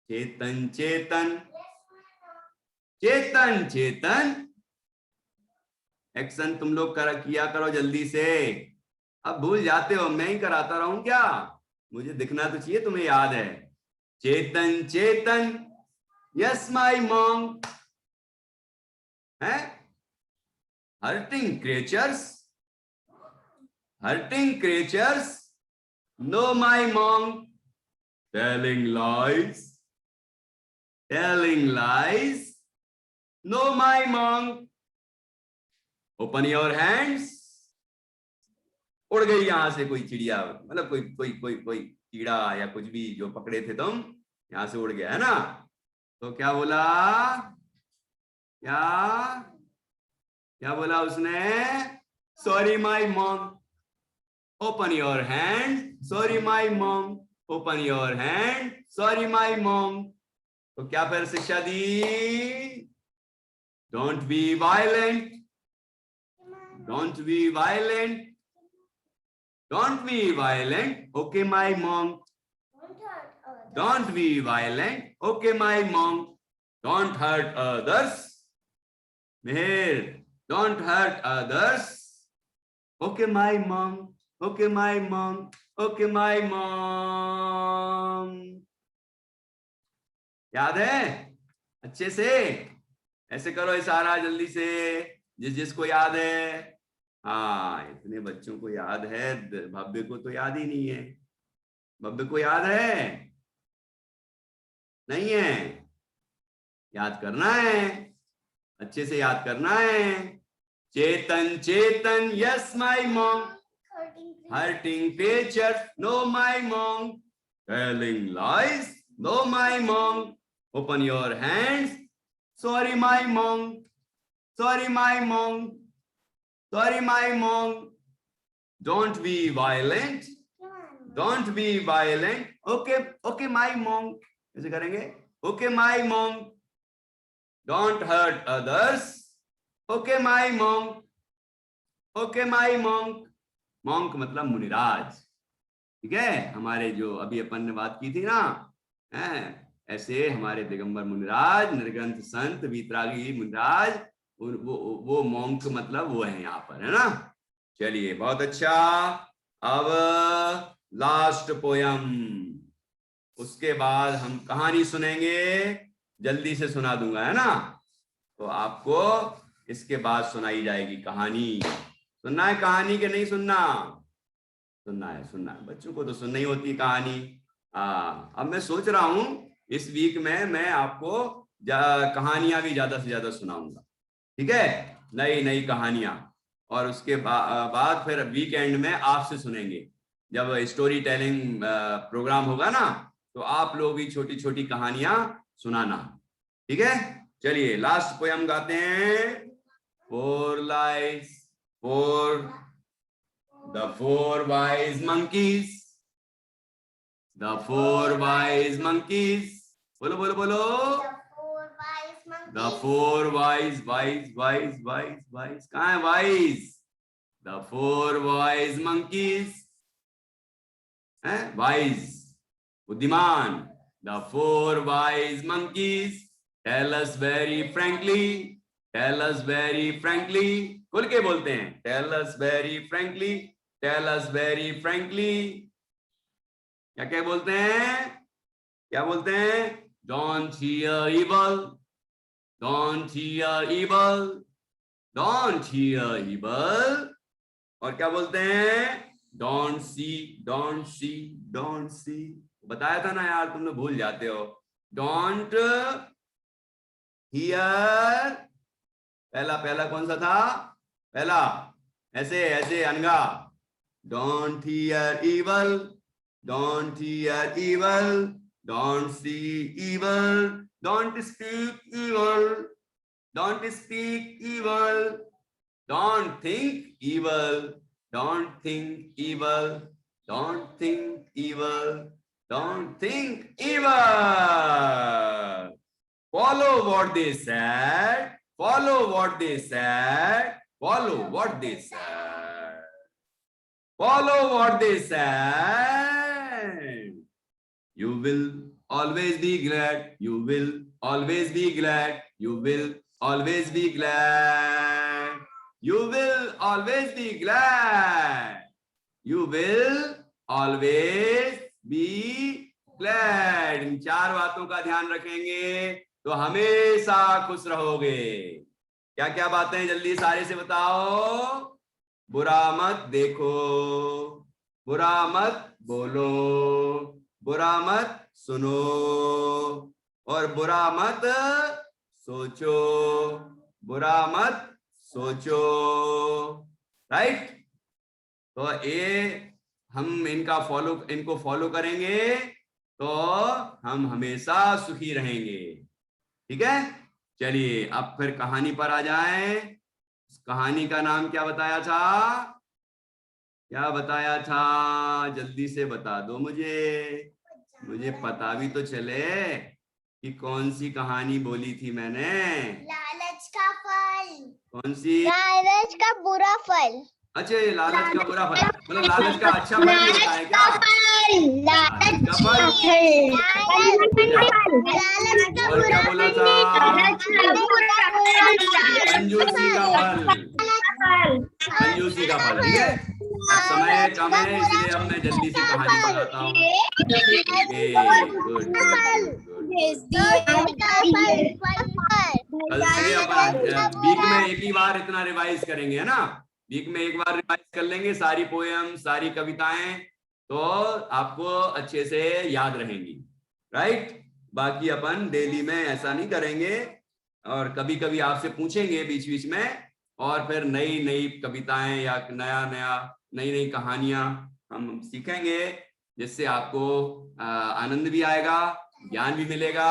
चेतन चेतन चेतन चेतन। एक्शन तुम लोग किया करो जल्दी से। अब भूल जाते हो, मैं ही कराता रहूं क्या? मुझे दिखना तो चाहिए तुम्हें याद है। Chetan Chetan, yes my monk, है hurting creatures, no my monk, telling lies, no my monk, open your hands. उड़ गई यहां से कोई चिड़िया, मतलब कोई कोई कोई कोई कीड़ा या कुछ भी जो पकड़े थे तुम, यहां से उड़ गया है ना। तो क्या बोला, क्या बोला उसने? Sorry my mom, open your hand, sorry my mom, open your hand, sorry my mom. तो क्या फिर शिक्षा दी? Don't be violent, don't be violent, don't be violent, okay my mom. Don't be violent, okay my mom. Don't hurt others, Meher. Don't hurt others, okay my mom, okay my mom, okay my mom. याद है? अच्छे से ऐसे करो इशारा जल्दी से, जिसको याद है। हाँ, इतने बच्चों को याद है, भव्य को तो याद ही नहीं है। भव्य को याद है? नहीं है? याद करना है, अच्छे से याद करना है। Chetan Chetan, yes my mom, hurting creatures, no my mom, telling lies, no my mom, open your hands, sorry my mom, sorry my mom, sorry my mom, don't be violent, don't be violent, okay okay my mom. ऐसे करेंगे, okay my mom, don't hurt others, okay my mom, okay my monk. Monk मतलब मुनिराज। ठीक है, हमारे जो अभी अपन ने बात की थी ना, ऐसे हमारे दिगंबर मुनिराज, निर्ग्रंथ संत वीतरागी मुनिराज वो मॉन्क मतलब वो है यहाँ पर, है ना। चलिए बहुत अच्छा। अब लास्ट पोयम, उसके बाद हम कहानी सुनेंगे, जल्दी से सुना दूंगा, है ना। तो आपको इसके बाद सुनाई जाएगी कहानी। सुनना है कहानी के नहीं सुनना? सुनना है, सुनना है, बच्चों को तो सुनना ही होती है कहानी। अब मैं सोच रहा हूं इस वीक में मैं आपको कहानियां भी ज्यादा से ज्यादा सुनाऊंगा, ठीक है, नई नई कहानियां। और उसके बाद फिर वीकेंड में आपसे सुनेंगे, जब स्टोरी टेलिंग प्रोग्राम होगा ना, तो आप लोग भी छोटी छोटी कहानियां सुनाना, ठीक है। चलिए लास्ट पोयम गाते हैं। Four lies for the four wise monkeys, the four wise monkeys, बोलो बोलो बोलो। The four wise, wise, wise, wise, wise. कहाँ है wise? The four wise monkeys. हैं? Wise, बुद्धिमान. The four wise monkeys tell us very frankly. Tell us very frankly. खुल के बोलते हैं. Tell us very frankly. Tell us very frankly. क्या क्या बोलते हैं? क्या बोलते हैं? Don't fear evil. Don't fear evil. Don't fear evil. और क्या बोलते हैं? Don't see, don't see, don't see. बताया था ना यार, तुम लोग भूल जाते हो. Don't hear. पहला पहला कौन सा था? पहला ऐसे ऐसे अनगा. Don't hear evil. Don't hear evil. Don't see evil. Don't speak evil. Don't speak evil. Don't think evil. Don't think evil. Don't think evil. Don't think evil. Follow what they said. Follow what they said. Follow what they said. Follow what they said. You will always be glad. You will always be glad. You will always be glad. You will always be glad. You will always be glad. इन चार बातों का ध्यान रखेंगे तो हमेशा खुश रहोगे. क्या क्या बातें जल्दी सारे से बताओ. बुरा मत देखो, बुरा मत बोलो, बुरा मत सुनो, और बुरा मत सोचो, बुरा मत सोचो. राइट. तो ये हम इनको फॉलो करेंगे तो हम हमेशा सुखी रहेंगे, ठीक है. चलिए अब फिर कहानी पर आ जाएं. कहानी का नाम क्या बताया था? क्या बताया था? जल्दी से बता दो मुझे पता भी तो चले कि कौन सी कहानी बोली थी मैंने. लालच का फल. कौन सी? लालच का बुरा फल. अच्छा, ये लालच का बुरा फल, मतलब लालच का अच्छा फल भी होता है क्या? लालच का फल. और क्या बोला था? कंजूसी का फल. कंजूसी का फल, ठीक है. अब समय कम है इसलिए अब मैं जल्दी से कहानी बताता हूँ. गुड. कल से अपन वीक में एक ही बार इतना रिवाइज करेंगे, है ना. वीक में एक बार रिवाइज कर लेंगे सारी पोयम, सारी कविताएं, तो आपको अच्छे से याद रहेंगी. राइट. बाकी अपन डेली में ऐसा नहीं करेंगे, और कभी कभी आपसे पूछेंगे बीच बीच में, और फिर नई नई कविताएं या नया नया नई नई कहानियां हम सीखेंगे, जिससे आपको आनंद भी आएगा, ज्ञान भी मिलेगा,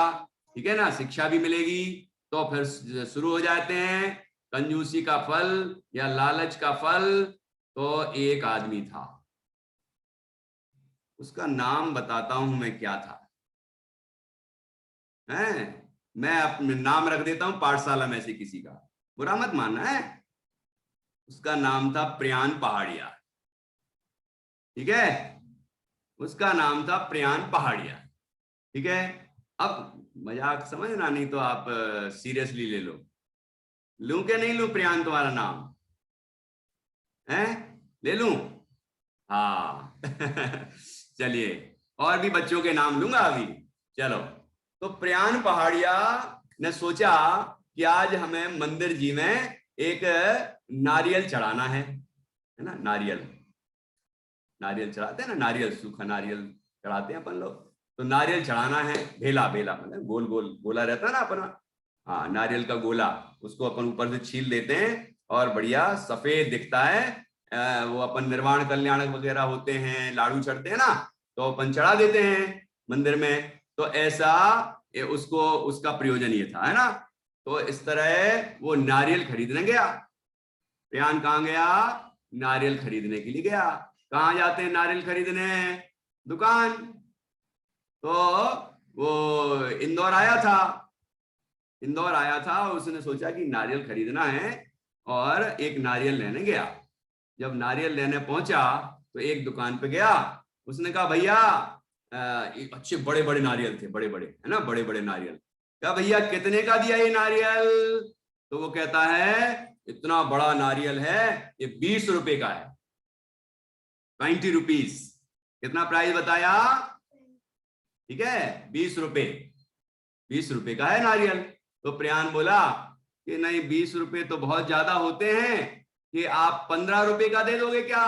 ठीक है ना, शिक्षा भी मिलेगी. तो फिर शुरू हो जाते हैं. कंजूसी का फल या लालच का फल. तो एक आदमी था, उसका नाम बताता हूं मैं क्या था. मैं अपने नाम रख देता हूं पाठशाला में से किसी का, बुरा मत मानना है. उसका नाम था प्रियान पहाड़िया, ठीक है. उसका नाम था प्रियान पहाड़िया, ठीक है. अब मजाक समझना, नहीं तो आप सीरियसली ले लो. लूं के नहीं लूं प्रियान तुम्हारा नाम है? ले लूं? हाँ चलिए, और भी बच्चों के नाम लूंगा अभी। चलो, तो प्रियान पहाड़िया ने सोचा कि आज हमें मंदिर जी में एक नारियल चढ़ाना है ना? नारियल चढ़ाते हैं ना, नारियल, सूखा नारियल चढ़ाते हैं अपन लोग। तो नारियल चढ़ाना है, भेला मतलब गोल गोल गोला रहता है ना अपना, हाँ नारियल का गोला, उसको अपन ऊपर से छील देते हैं और बढ़िया सफेद दिखता है। वो अपन निर्वाण कल्याणक वगैरह होते हैं, लाडू चढ़ते हैं ना, तो अपन चढ़ा देते हैं मंदिर में। तो ऐसा उसको, उसका प्रयोजन ये था, है ना। तो इस तरह वो नारियल खरीदने गया। प्रियान कहाँ गया? नारियल खरीदने के लिए गया। कहाँ जाते हैं नारियल खरीदने? दुकान। तो वो इंदौर आया था, उसने सोचा कि नारियल खरीदना है और एक नारियल लेने गया। जब नारियल लेने पहुंचा तो एक दुकान पे गया, उसने कहा भैया, अच्छे बड़े बड़े नारियल थे, बड़े बड़े, है ना, बड़े बड़े नारियल। कहा भैया कितने का दिया ये नारियल? तो वो कहता है इतना बड़ा नारियल है, ये 20 रुपए का है, 20 रुपीज। कितना प्राइस बताया? ठीक है, 20 रुपए, 20 रुपए का है नारियल। तो प्रियान बोला कि नहीं, 20 रुपए तो बहुत ज्यादा होते हैं, कि आप 15 रुपए का दे दोगे क्या?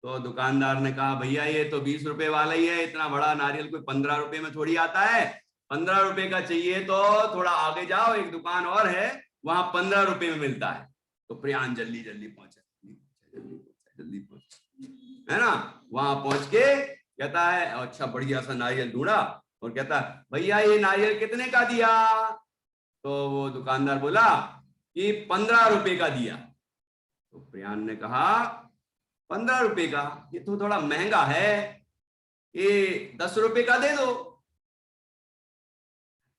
तो दुकानदार ने कहा भैया ये तो 20 रुपए वाला ही है, इतना बड़ा नारियल कोई 15 रुपए में थोड़ी आता है। 15 रुपए का चाहिए तो थोड़ा आगे जाओ, एक दुकान और है, वहां 15 रुपए में मिलता है। तो प्रियान जल्दी जल्दी पहुंचा, है ना, वहां पहुंच के कहता है, अच्छा बढ़िया सा नारियल ढूंढा और कहता है भैया ये नारियल कितने का दिया? तो वो दुकानदार बोला कि 15 रुपए का दिया। तो प्रियान ने कहा 15 रुपए का, ये तो थोड़ा महंगा है, ये 10 रुपए का दे दो।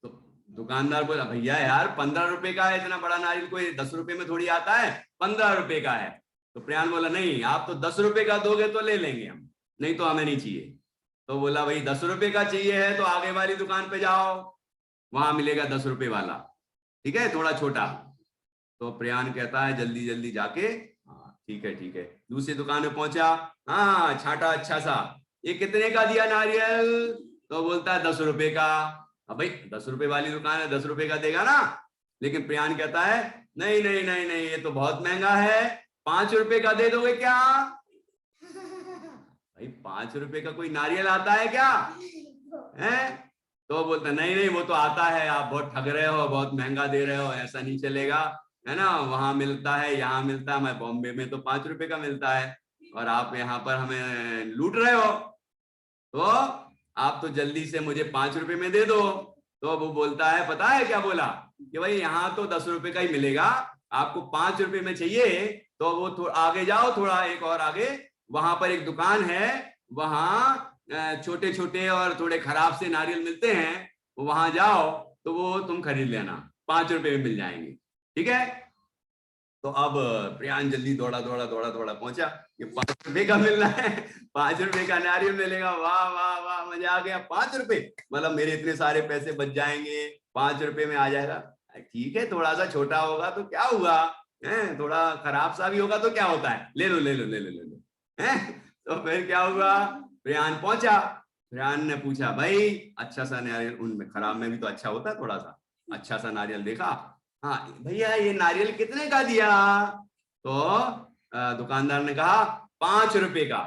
तो दुकानदार बोला भैया यार 15 रुपए का है, इतना बड़ा नारियल कोई 10 रुपए में थोड़ी आता है, 15 रुपए का है। तो प्रियान बोला नहीं, आप तो 10 रुपए का दोगे तो ले लेंगे हम, नहीं तो हमें नहीं चाहिए। तो बोला भाई 10 रुपए का चाहिए है तो आगे वाली दुकान पे जाओ, वहां मिलेगा 10 रुपए वाला, ठीक है, थोड़ा छोटा। तो प्रियान कहता है जल्दी जल्दी जाके, हाँ ठीक है, दूसरी दुकान में पहुंचा, हाँ छाटा अच्छा सा, ये कितने का दिया नारियल? तो बोलता है 10 रुपए का। अब भाई 10 रुपए वाली दुकान है, 10 रुपए का देगा ना। लेकिन प्रियान कहता है नहीं नहीं नहीं नहीं, ये तो बहुत महंगा है, 5 रुपए का दे दोगे क्या? भाई 5 रुपए का कोई नारियल आता है क्या? है? तो बोलता नहीं नहीं वो तो आता है, आप बहुत ठग रहे हो, बहुत महंगा दे रहे हो, ऐसा नहीं चलेगा, है ना, वहां मिलता है, यहाँ मिलता है, मैं बॉम्बे में तो 5 रुपए का मिलता है और आप यहाँ पर हमें लूट रहे हो, तो आप तो जल्दी से मुझे 5 रुपए में दे दो। तो वो बोलता है, पता है क्या बोला, कि भाई यहाँ तो 10 रुपए का ही मिलेगा, आपको 5 रुपए में चाहिए तो वो आगे जाओ, थोड़ा एक और आगे, वहां पर एक दुकान है, वहां छोटे छोटे और थोड़े खराब से नारियल मिलते हैं, वहां जाओ तो वो तुम खरीद लेना, 5 रुपए में मिल जाएंगे, ठीक है। तो अब प्रियान जल्दी दौड़ा पहुंचा, ये 5 रुपए का मिल रहा है, 5 रुपए का नारियल मिलेगा, वाह वाह वाह मजा आ गया, 5 रुपए मतलब मेरे इतने सारे पैसे बच जाएंगे, 5 रुपए में आ जाएगा। ठीक है, थोड़ा सा छोटा होगा तो क्या हुआ, है थोड़ा खराब सा भी होगा तो क्या होता है, ले लो है। तो फिर क्या हुआ, प्रियान पहुंचा, प्रियान ने पूछा भाई अच्छा सा नारियल, उनमें खराब में भी तो अच्छा होता है, थोड़ा सा अच्छा सा नारियल देखा, हाँ भैया ये नारियल कितने का दिया? तो दुकानदार ने कहा 5 रुपए का।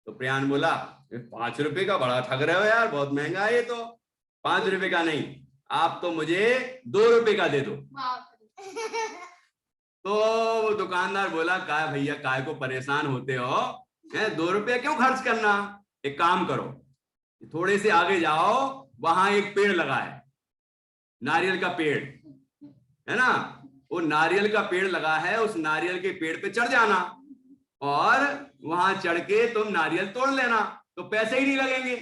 तो प्रियान बोला 5 रुपए का, बड़ा ठग रहे हो यार, बहुत महंगा है ये तो, 5 रुपए का नहीं, आप तो मुझे 2 रुपए का दे दो। तो दुकानदार बोला काय भैया काय को परेशान होते हो, 2 रुपया क्यों खर्च करना, एक काम करो थोड़े से आगे जाओ, वहां एक पेड़ लगा है, नारियल का पेड़ है ना, वो नारियल का पेड़ लगा है, उस नारियल के पेड़ पे चढ़ जाना और वहां चढ़ के तुम नारियल तोड़ लेना, तो पैसे ही नहीं लगेंगे,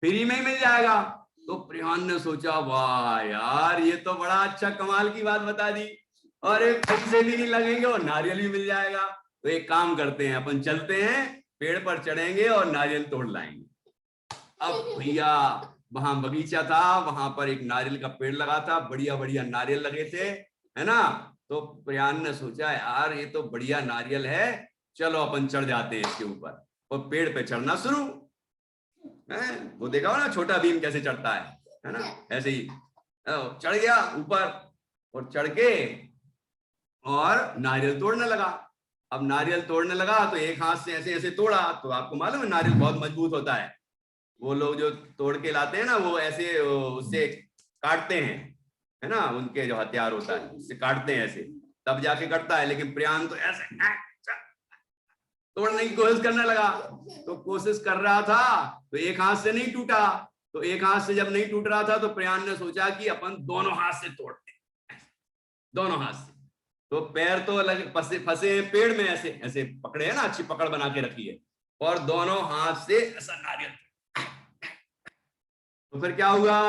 फ्री में ही मिल जाएगा। तो प्रियान ने सोचा वाह यार ये तो बड़ा अच्छा कमाल की बात बता दी, और पैसे भी नहीं लगेंगे और नारियल भी मिल जाएगा। तो एक काम करते हैं, अपन चलते हैं, पेड़ पर चढ़ेंगे और नारियल तोड़ लाएंगे। अब भैया वहां बगीचा था, वहां पर एक नारियल का पेड़ लगा था, बढ़िया बढ़िया नारियल लगे थे, है ना। तो प्रियान ने सोचा यार ये तो बढ़िया नारियल है, चलो अपन चढ़ जाते हैं इसके ऊपर। और पेड़ पे चढ़ना शुरू है। वो देखा हो ना छोटा भीम कैसे चढ़ता है ना, ऐसे ही चढ़ गया ऊपर और चढ़ के और नारियल तोड़ने लगा। अब नारियल तोड़ने लगा तो एक हाथ से ऐसे ऐसे तोड़ा, तो आपको मालूम है नारियल बहुत मजबूत होता है। वो लोग जो तोड़ के लाते हैं ना वो ऐसे उससे काटते हैं, है ना, उनके जो हथियार होता है उससे काटते हैं ऐसे, तब जाके कटता है। लेकिन प्रियान तो ऐसे तोड़ने की कोशिश करने लगा। तो कोशिश कर रहा था तो एक हाथ से नहीं टूटा। तो एक हाथ से जब नहीं टूट रहा था तो प्रियान ने सोचा कि अपन दोनों हाथ से तोड़ते, दोनों हाथ से। तो पैर तो अलग फंसे पेड़ में, ऐसे ऐसे पकड़े है ना, अच्छी पकड़ बना के रखी है, और दोनों हाथ से ऐसा नारियल। तो फिर क्या हुआ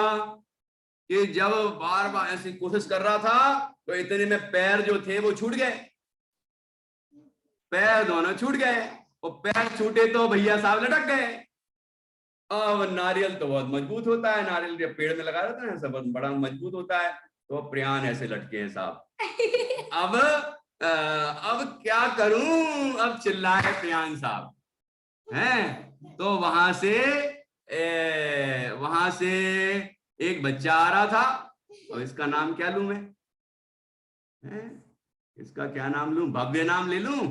कि जब बार बार ऐसी कोशिश कर रहा था तो इतने में पैर जो थे वो छूट गए, पैर दोनों छूट गए। और पैर छूटे तो भैया साहब लटक गए। अब नारियल तो बहुत मजबूत होता है, नारियल जब पेड़ में लगा रहता है ना सब बड़ा मजबूत होता है। तो प्रियान ऐसे लटके हैं साहब। अब क्या करूं, अब चिल्लाए प्रियान साहब हैं। तो वहां से एक बच्चा आ रहा था, और इसका नाम क्या लूं मैं, इसका क्या नाम लूं, भव्य नाम ले लूं।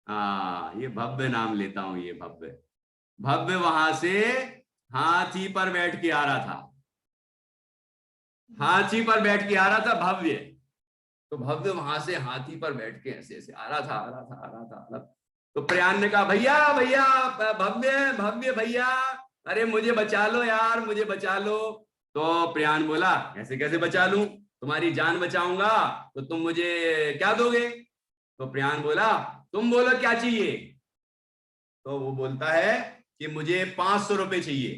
हाँ ये भव्य नाम लेता हूं, ये भव्य। भव्य वहां से हाथी पर बैठ के आ रहा था, हाथी पर बैठ के आ रहा था भव्य। तो भव्य वहां से हाथी पर बैठ के ऐसे ऐसे आ रहा था, आ रहा था, आ रहा था, आ रहा था। तो प्रियान ने कहा भैया भैया, भव्य भव्य भैया, अरे मुझे बचा लो यार, मुझे बचा लो। तो प्रियान बोला ऐसे कैसे बचा लूं, तुम्हारी जान बचाऊंगा तो तुम मुझे क्या दोगे। तो प्रियान बोला तुम बोलो क्या चाहिए। तो वो बोलता है कि मुझे 500 रुपए चाहिए।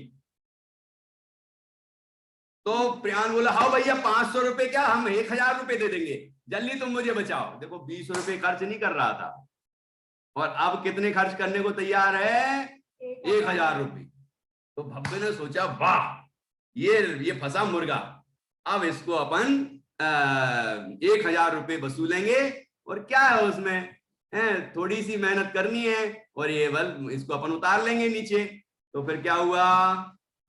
तो प्रियान बोला हाँ भैया 500 रुपए क्या, हम 1000 रुपए दे देंगे, जल्दी तुम मुझे बचाओ। देखो 20 रुपए खर्च नहीं कर रहा था, और अब कितने खर्च करने को तैयार है, 1000 रुपए। तो भव्य ने सोचा वाह ये फंसा मुर्गा, अब इसको अपन 1000 रुपए वसूलेंगे, और क्या है उसमें, थोड़ी सी मेहनत करनी है, और ये बल इसको अपन उतार लेंगे नीचे। तो फिर क्या हुआ,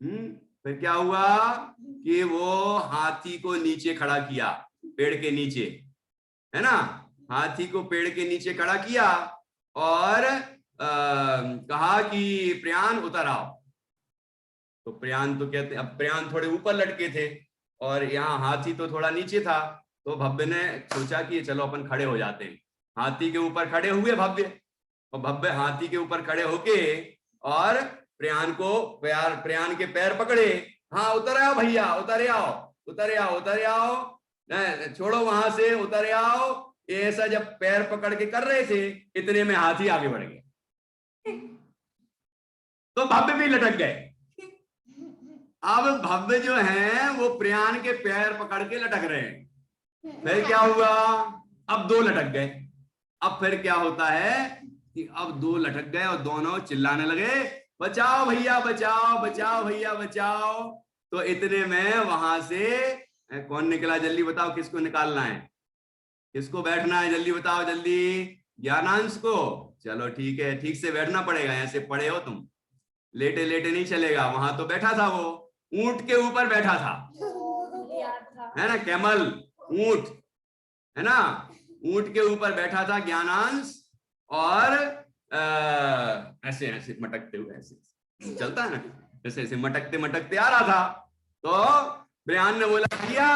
फिर क्या हुआ कि वो हाथी को नीचे खड़ा किया, पेड़ के नीचे, है ना, हाथी को पेड़ के नीचे खड़ा किया, और कहा कि प्रियान उतर आओ। तो प्रियान तो कहते, अब प्रियान थोड़े ऊपर लटके थे और यहाँ हाथी तो थोड़ा नीचे था। तो भव्य ने सोचा कि चलो अपन खड़े हो जाते हैं। हाथी के ऊपर खड़े हुए भव्य, और भव्य हाथी के ऊपर खड़े होके और प्रियान के पैर पकड़े, हाँ उतर आओ भैया, उतर आओ, उतर आओ, उतर आओ, छोड़ो वहां से, उतर आओ। ऐसा जब पैर पकड़ के कर रहे थे इतने में हाथी आगे बढ़ गए, तो भव्य भी लटक गए। अब भव्य जो है वो प्रियान के पैर पकड़ के लटक रहे हैं। फिर क्या हुआ, अब दो लटक गए। अब फिर क्या होता है कि अब दो लटक गए और दोनों चिल्लाने लगे बचाओ भैया, बचाओ, बचाओ भैया, बचाओ। तो इतने में वहां से कौन निकला, जल्दी बताओ किसको निकालना है, किसको बैठना है, जल्दी बताओ जल्दी। ज्ञानांश को, चलो ठीक है, ठीक से बैठना पड़ेगा, ऐसे पड़े हो तुम, लेटे लेटे नहीं चलेगा। वहां तो बैठा था वो, ऊंट के ऊपर बैठा था, है ना, कैमल, ऊंट, है ना, ऊंट के ऊपर बैठा था ज्ञानांश, और ऐसे ऐसे मटकते हुए, ऐसे चलता है ना, ऐसे ऐसे मटकते मटकते आ रहा था। तो प्रियान ने बोला भैया,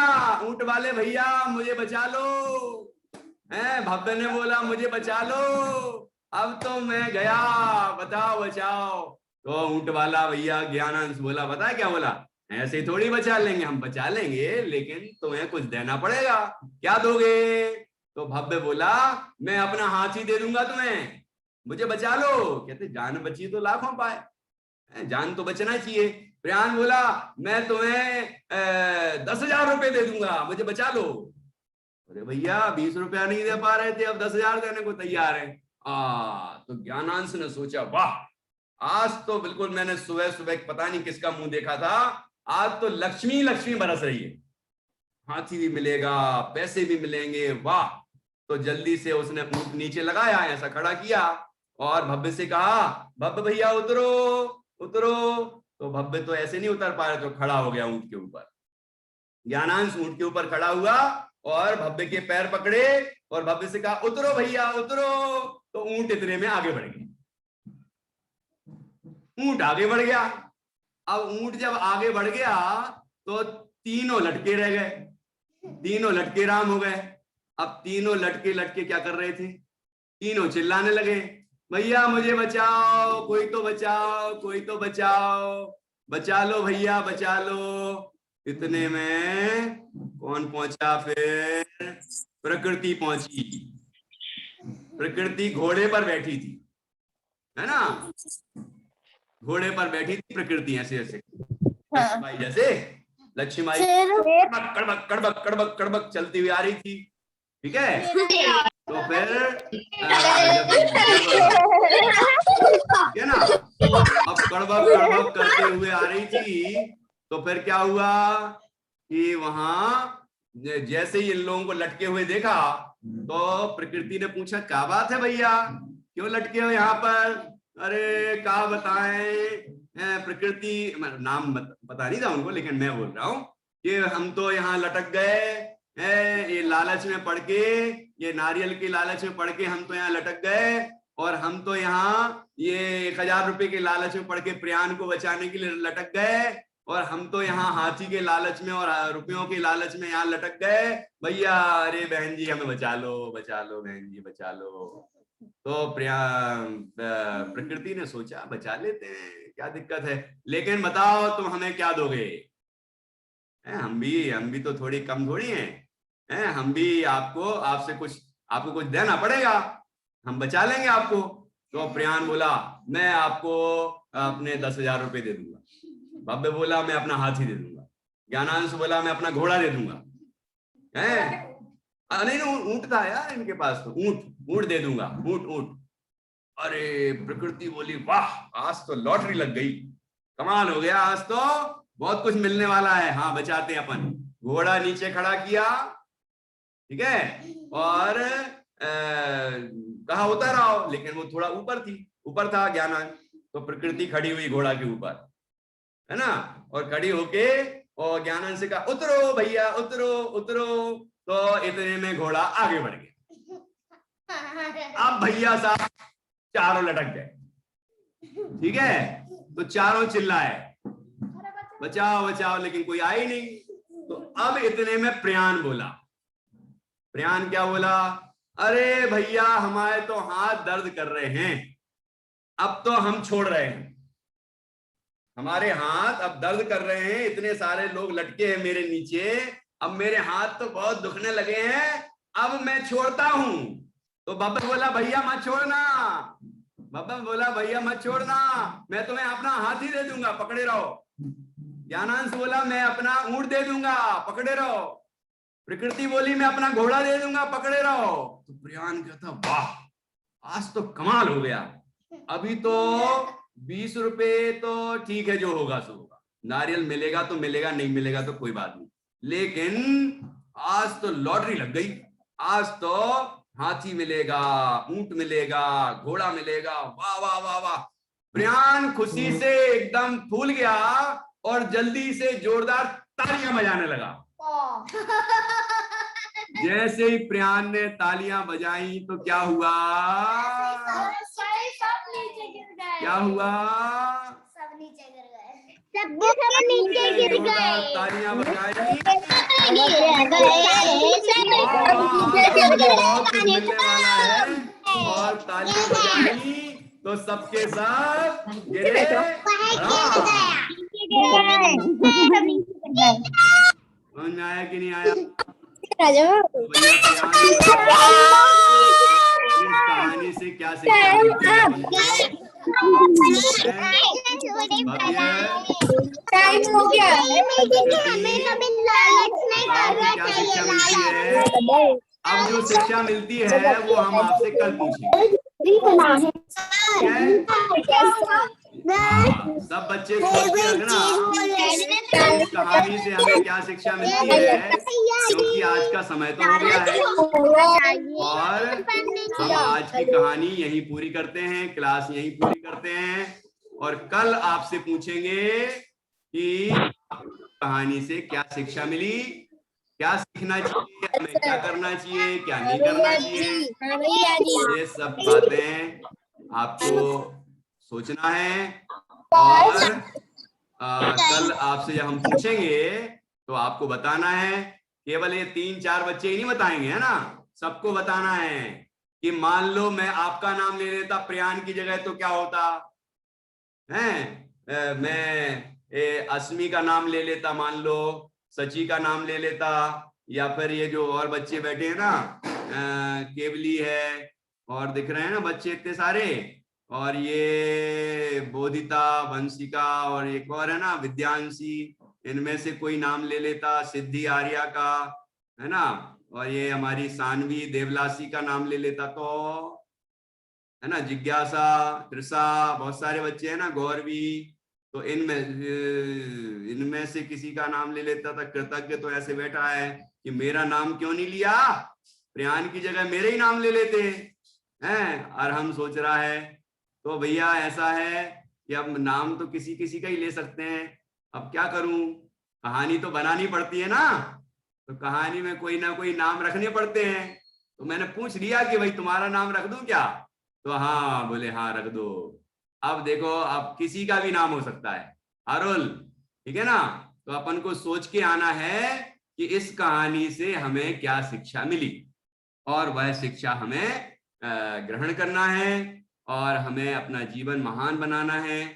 ऊंट वाले भैया मुझे बचा लो, हैं, भव्य ने बोला मुझे बचा लो, अब तो मैं गया, बताओ बचाओ। तो ऊंट वाला भैया ज्ञानांश बोला, बता क्या बोला, ऐसे ही थोड़ी बचा लेंगे, हम बचा लेंगे लेकिन तुम्हें कुछ देना पड़ेगा, क्या दोगे। तो भव्य बोला मैं अपना हाथी दे दूंगा तुम्हें, मुझे बचा लो। कहते जान बची तो लाखों पाए, जान तो बचना चाहिए। प्रियान बोला मैं तुम्हें 10,000 रुपए दे दूंगा, मुझे बचा लो। अरे भैया 20 रुपया नहीं दे पा रहे थे, अब 10,000 देने को तैयार है। तो ज्ञानांश ने सोचा वाह, आज तो बिल्कुल मैंने सुबह सुबह पता नहीं किसका मुंह देखा था आज तो लक्ष्मी लक्ष्मी बरस रही है, हाथी भी मिलेगा, पैसे भी मिलेंगे, वाह। तो जल्दी से उसने ऊंट नीचे लगाया, ऐसा खड़ा किया और भव्य से कहा, भव्य भैया उतरो उतरो। तो भव्य तो ऐसे नहीं उतर पा रहे, तो खड़ा हो गया ऊंट के ऊपर। ज्ञानांश ऊंट के ऊपर खड़ा हुआ और भव्य के पैर पकड़े और भव्य से कहा, उतरो भैया उतरो। तो ऊंट इतने में आगे बढ़ गया, ऊंट आगे बढ़ गया। अब ऊंट जब आगे बढ़ गया तो तीनों लटके रह गए, तीनों लटके राम हो गए। अब तीनों लटके लटके क्या कर रहे थे, तीनों चिल्लाने लगे, भैया मुझे बचाओ, कोई तो बचाओ, कोई तो बचाओ, बचा लो भैया बचा लो। इतने में कौन पहुंचा फिर, प्रकृति पहुंची। प्रकृति घोड़े पर बैठी थी, है ना, घोड़े पर बैठी थी प्रकृति, ऐसे ऐसे लक्ष्मीबाई जैसे, लक्ष्मीबाई कड़बक कड़बक कड़बक कड़बक कड़बक चलती हुई आ रही थी, ठीक है। तो फिर है ना, अब कड़बक कड़बक करते हुए आ रही थी। तो फिर क्या हुआ कि वहां जैसे ही इन लोगों को लटके हुए देखा तो प्रकृति ने पूछा, क्या बात है भैया, क्यों लटके हो यहाँ पर। अरे क्या बताएं, प्रकृति नाम पता नहीं था उनको, लेकिन मैं बोल रहा हूँ कि हम तो यहाँ लटक गए, ये लालच में पड़ के, ये नारियल के लालच में पड़ के हम तो यहाँ लटक गए, और हम तो यहाँ ये 1000 रुपए के लालच में पड़ के प्रियान को बचाने के लिए लटक गए, और हम तो यहाँ हाथी के लालच में और रुपयों के लालच में यहाँ लटक गए भैया। अरे बहन जी हमें बचा लो बहन जी बचा लो। तो प्रकृति ने सोचा बचा लेते हैं, क्या दिक्कत है, लेकिन बताओ तुम हमें क्या दोगे। हम भी तो थोड़ी कम थोड़ी हैं, हम भी आपको कुछ देना पड़ेगा, हम बचा लेंगे आपको। तो प्रियान बोला, मैं आपको अपने 10,000 रुपए दे दूंगा। भव्य बोला, मैं अपना हाथी दे दूंगा। ज्ञानांश बोला, मैं अपना घोड़ा दे दूंगा। नहीं ऊंट था यार इनके पास, तो ऊंट दे दूंगा, ऊंट। अरे प्रकृति बोली, वाह आज तो लॉटरी लग गई, कमाल हो गया, आज तो बहुत कुछ मिलने वाला है। हाँ बचाते हैं अपन। घोड़ा नीचे खड़ा किया, ठीक है, और कहा उतर आओ, लेकिन वो थोड़ा ऊपर था ज्ञानांश। तो प्रकृति खड़ी हुई घोड़ा के ऊपर, है ना, और खड़ी होके और ज्ञानांश से कहा, उतरो भैया उतरो उतरो। तो इतने में घोड़ा आगे बढ़ गया। अब भैया साहब चारों लटक गए, ठीक है। तो चारों चिल्लाए, बचाओ बचाओ, लेकिन कोई आई नहीं। तो अब इतने में प्रियान बोला। प्रियान क्या बोला, अरे भैया हमारे तो हाथ दर्द कर रहे हैं, अब तो हम छोड़ रहे हैं, हमारे हाथ अब दर्द कर रहे हैं, इतने सारे लोग लटके हैं मेरे नीचे, अब मेरे हाथ तो बहुत दुखने लगे हैं, अब मैं छोड़ता हूं। तो बाबा बोला, भैया मत छोड़ना, बाबा बोला, भैया मत छोड़ना, मैं तुम्हें अपना हाथी दे दूंगा, पकड़े रहो। ज्ञानांश बोला, मैं अपना ऊंट दे दूंगा, पकड़े रहो। प्रकृति बोली, मैं अपना घोड़ा दे दूंगा, पकड़े रहो। तो प्रियान कहता, वाह आज तो कमाल हो गया, अभी तो 20 रुपए तो ठीक है, जो होगा सो होगा, नारियल मिलेगा तो मिलेगा, नहीं मिलेगा तो कोई बात नहीं, लेकिन आज तो लॉटरी लग गई, आज तो हाथी मिलेगा, ऊंट मिलेगा, घोड़ा मिलेगा, वाह वाह वाह वाह। प्रियान खुशी से एकदम फूल गया और जल्दी से जोरदार तालियां बजाने लगा। जैसे ही प्रियान ने तालियां बजाई तो क्या हुआ, क्या हुआ, सब नीचे गिर गए, तालियां बजाई, मिलने वाला है, और तालियां बजाई तो सबके सब गिरे। समझ में आया कि नहीं आया? इस कहानी से क्या शिक्षा मिलती है? क्या शिक्षा मिलती है? अब जो शिक्षा मिलती है वो हम आपसे कल पूछेंगे। हाँ, सब बच्चे सोच के रखना इस कहानी से हमें क्या शिक्षा मिलती है, क्योंकि आज का समय तो हो गया है और हम आज की कहानी यहीं पूरी करते हैं, क्लास यहीं पूरी करते हैं और कल आपसे पूछेंगे कि कहानी से क्या शिक्षा मिली, क्या सीखना चाहिए, हमें क्या करना चाहिए, क्या नहीं करना चाहिए। ये सब बातें आपको सोचना है और कल आपसे जब हम पूछेंगे तो आपको बताना है। केवल ये 3-4 बच्चे ही नहीं बताएंगे, है ना, सबको बताना है कि मान लो मैं आपका नाम ले लेता प्रियान की जगह तो क्या होता है, मैं अस्मी का नाम ले लेता, मान लो सची का नाम ले लेता, या फिर ये जो और बच्चे बैठे हैं ना, केवली है और दिख रहे हैं ना बच्चे इतने सारे, और ये बोधिता, वंशिका और एक और है ना विद्यांशी, इनमें से कोई नाम ले लेता, सिद्धि आर्या का, है ना, और ये हमारी सानवी देवलासी का नाम ले लेता तो, है ना, जिज्ञासा, त्रिषा, बहुत सारे बच्चे हैं ना, गौरवी, तो इनमें से किसी का नाम ले लेता था। कृतज्ञ तो ऐसे बैठा है कि मेरा नाम क्यों नहीं लिया, प्रियान की जगह मेरे ही नाम ले लेते हैं, और हम सोच रहा है तो भैया ऐसा है कि अब नाम तो किसी किसी का ही ले सकते हैं, अब क्या करूं, कहानी तो बनानी पड़ती है ना, तो कहानी में कोई ना कोई नाम रखने पड़ते हैं। तो मैंने पूछ लिया कि भाई तुम्हारा नाम रख दूं क्या, तो हाँ बोले हाँ रख दो। अब देखो अब किसी का भी नाम हो सकता है, अरुल, ठीक है ना, तो अपन को सोच के आना है कि इस कहानी से हमें क्या शिक्षा मिली और वह शिक्षा हमें ग्रहण करना है और हमें अपना जीवन महान बनाना है,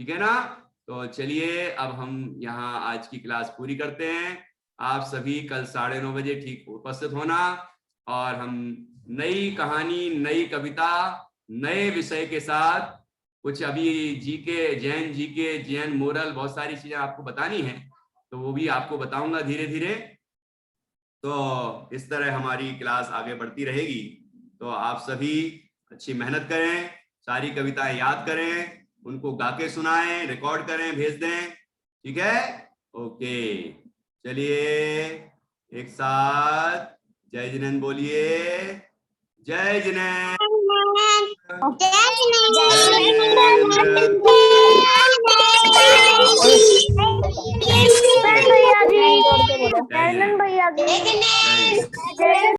ठीक है ना। तो चलिए अब हम यहाँ आज की क्लास पूरी करते हैं। आप सभी कल 9:30 बजे ठीक उपस्थित होना और हम नई कहानी, नई कविता, नए विषय के साथ, कुछ अभी जीके, जैन मोरल, बहुत सारी चीजें आपको बतानी है तो वो भी आपको बताऊंगा धीरे धीरे। तो इस तरह हमारी क्लास आगे बढ़ती रहेगी। तो आप सभी अच्छी मेहनत करें, सारी कविताएं याद करें, उनको गा के सुनाएं, रिकॉर्ड करें, भेज दें, ठीक है। ओके चलिए एक साथ जय जिनेंद्र बोलिए, जय जिनेंद्र, भैया जी, भैया जी।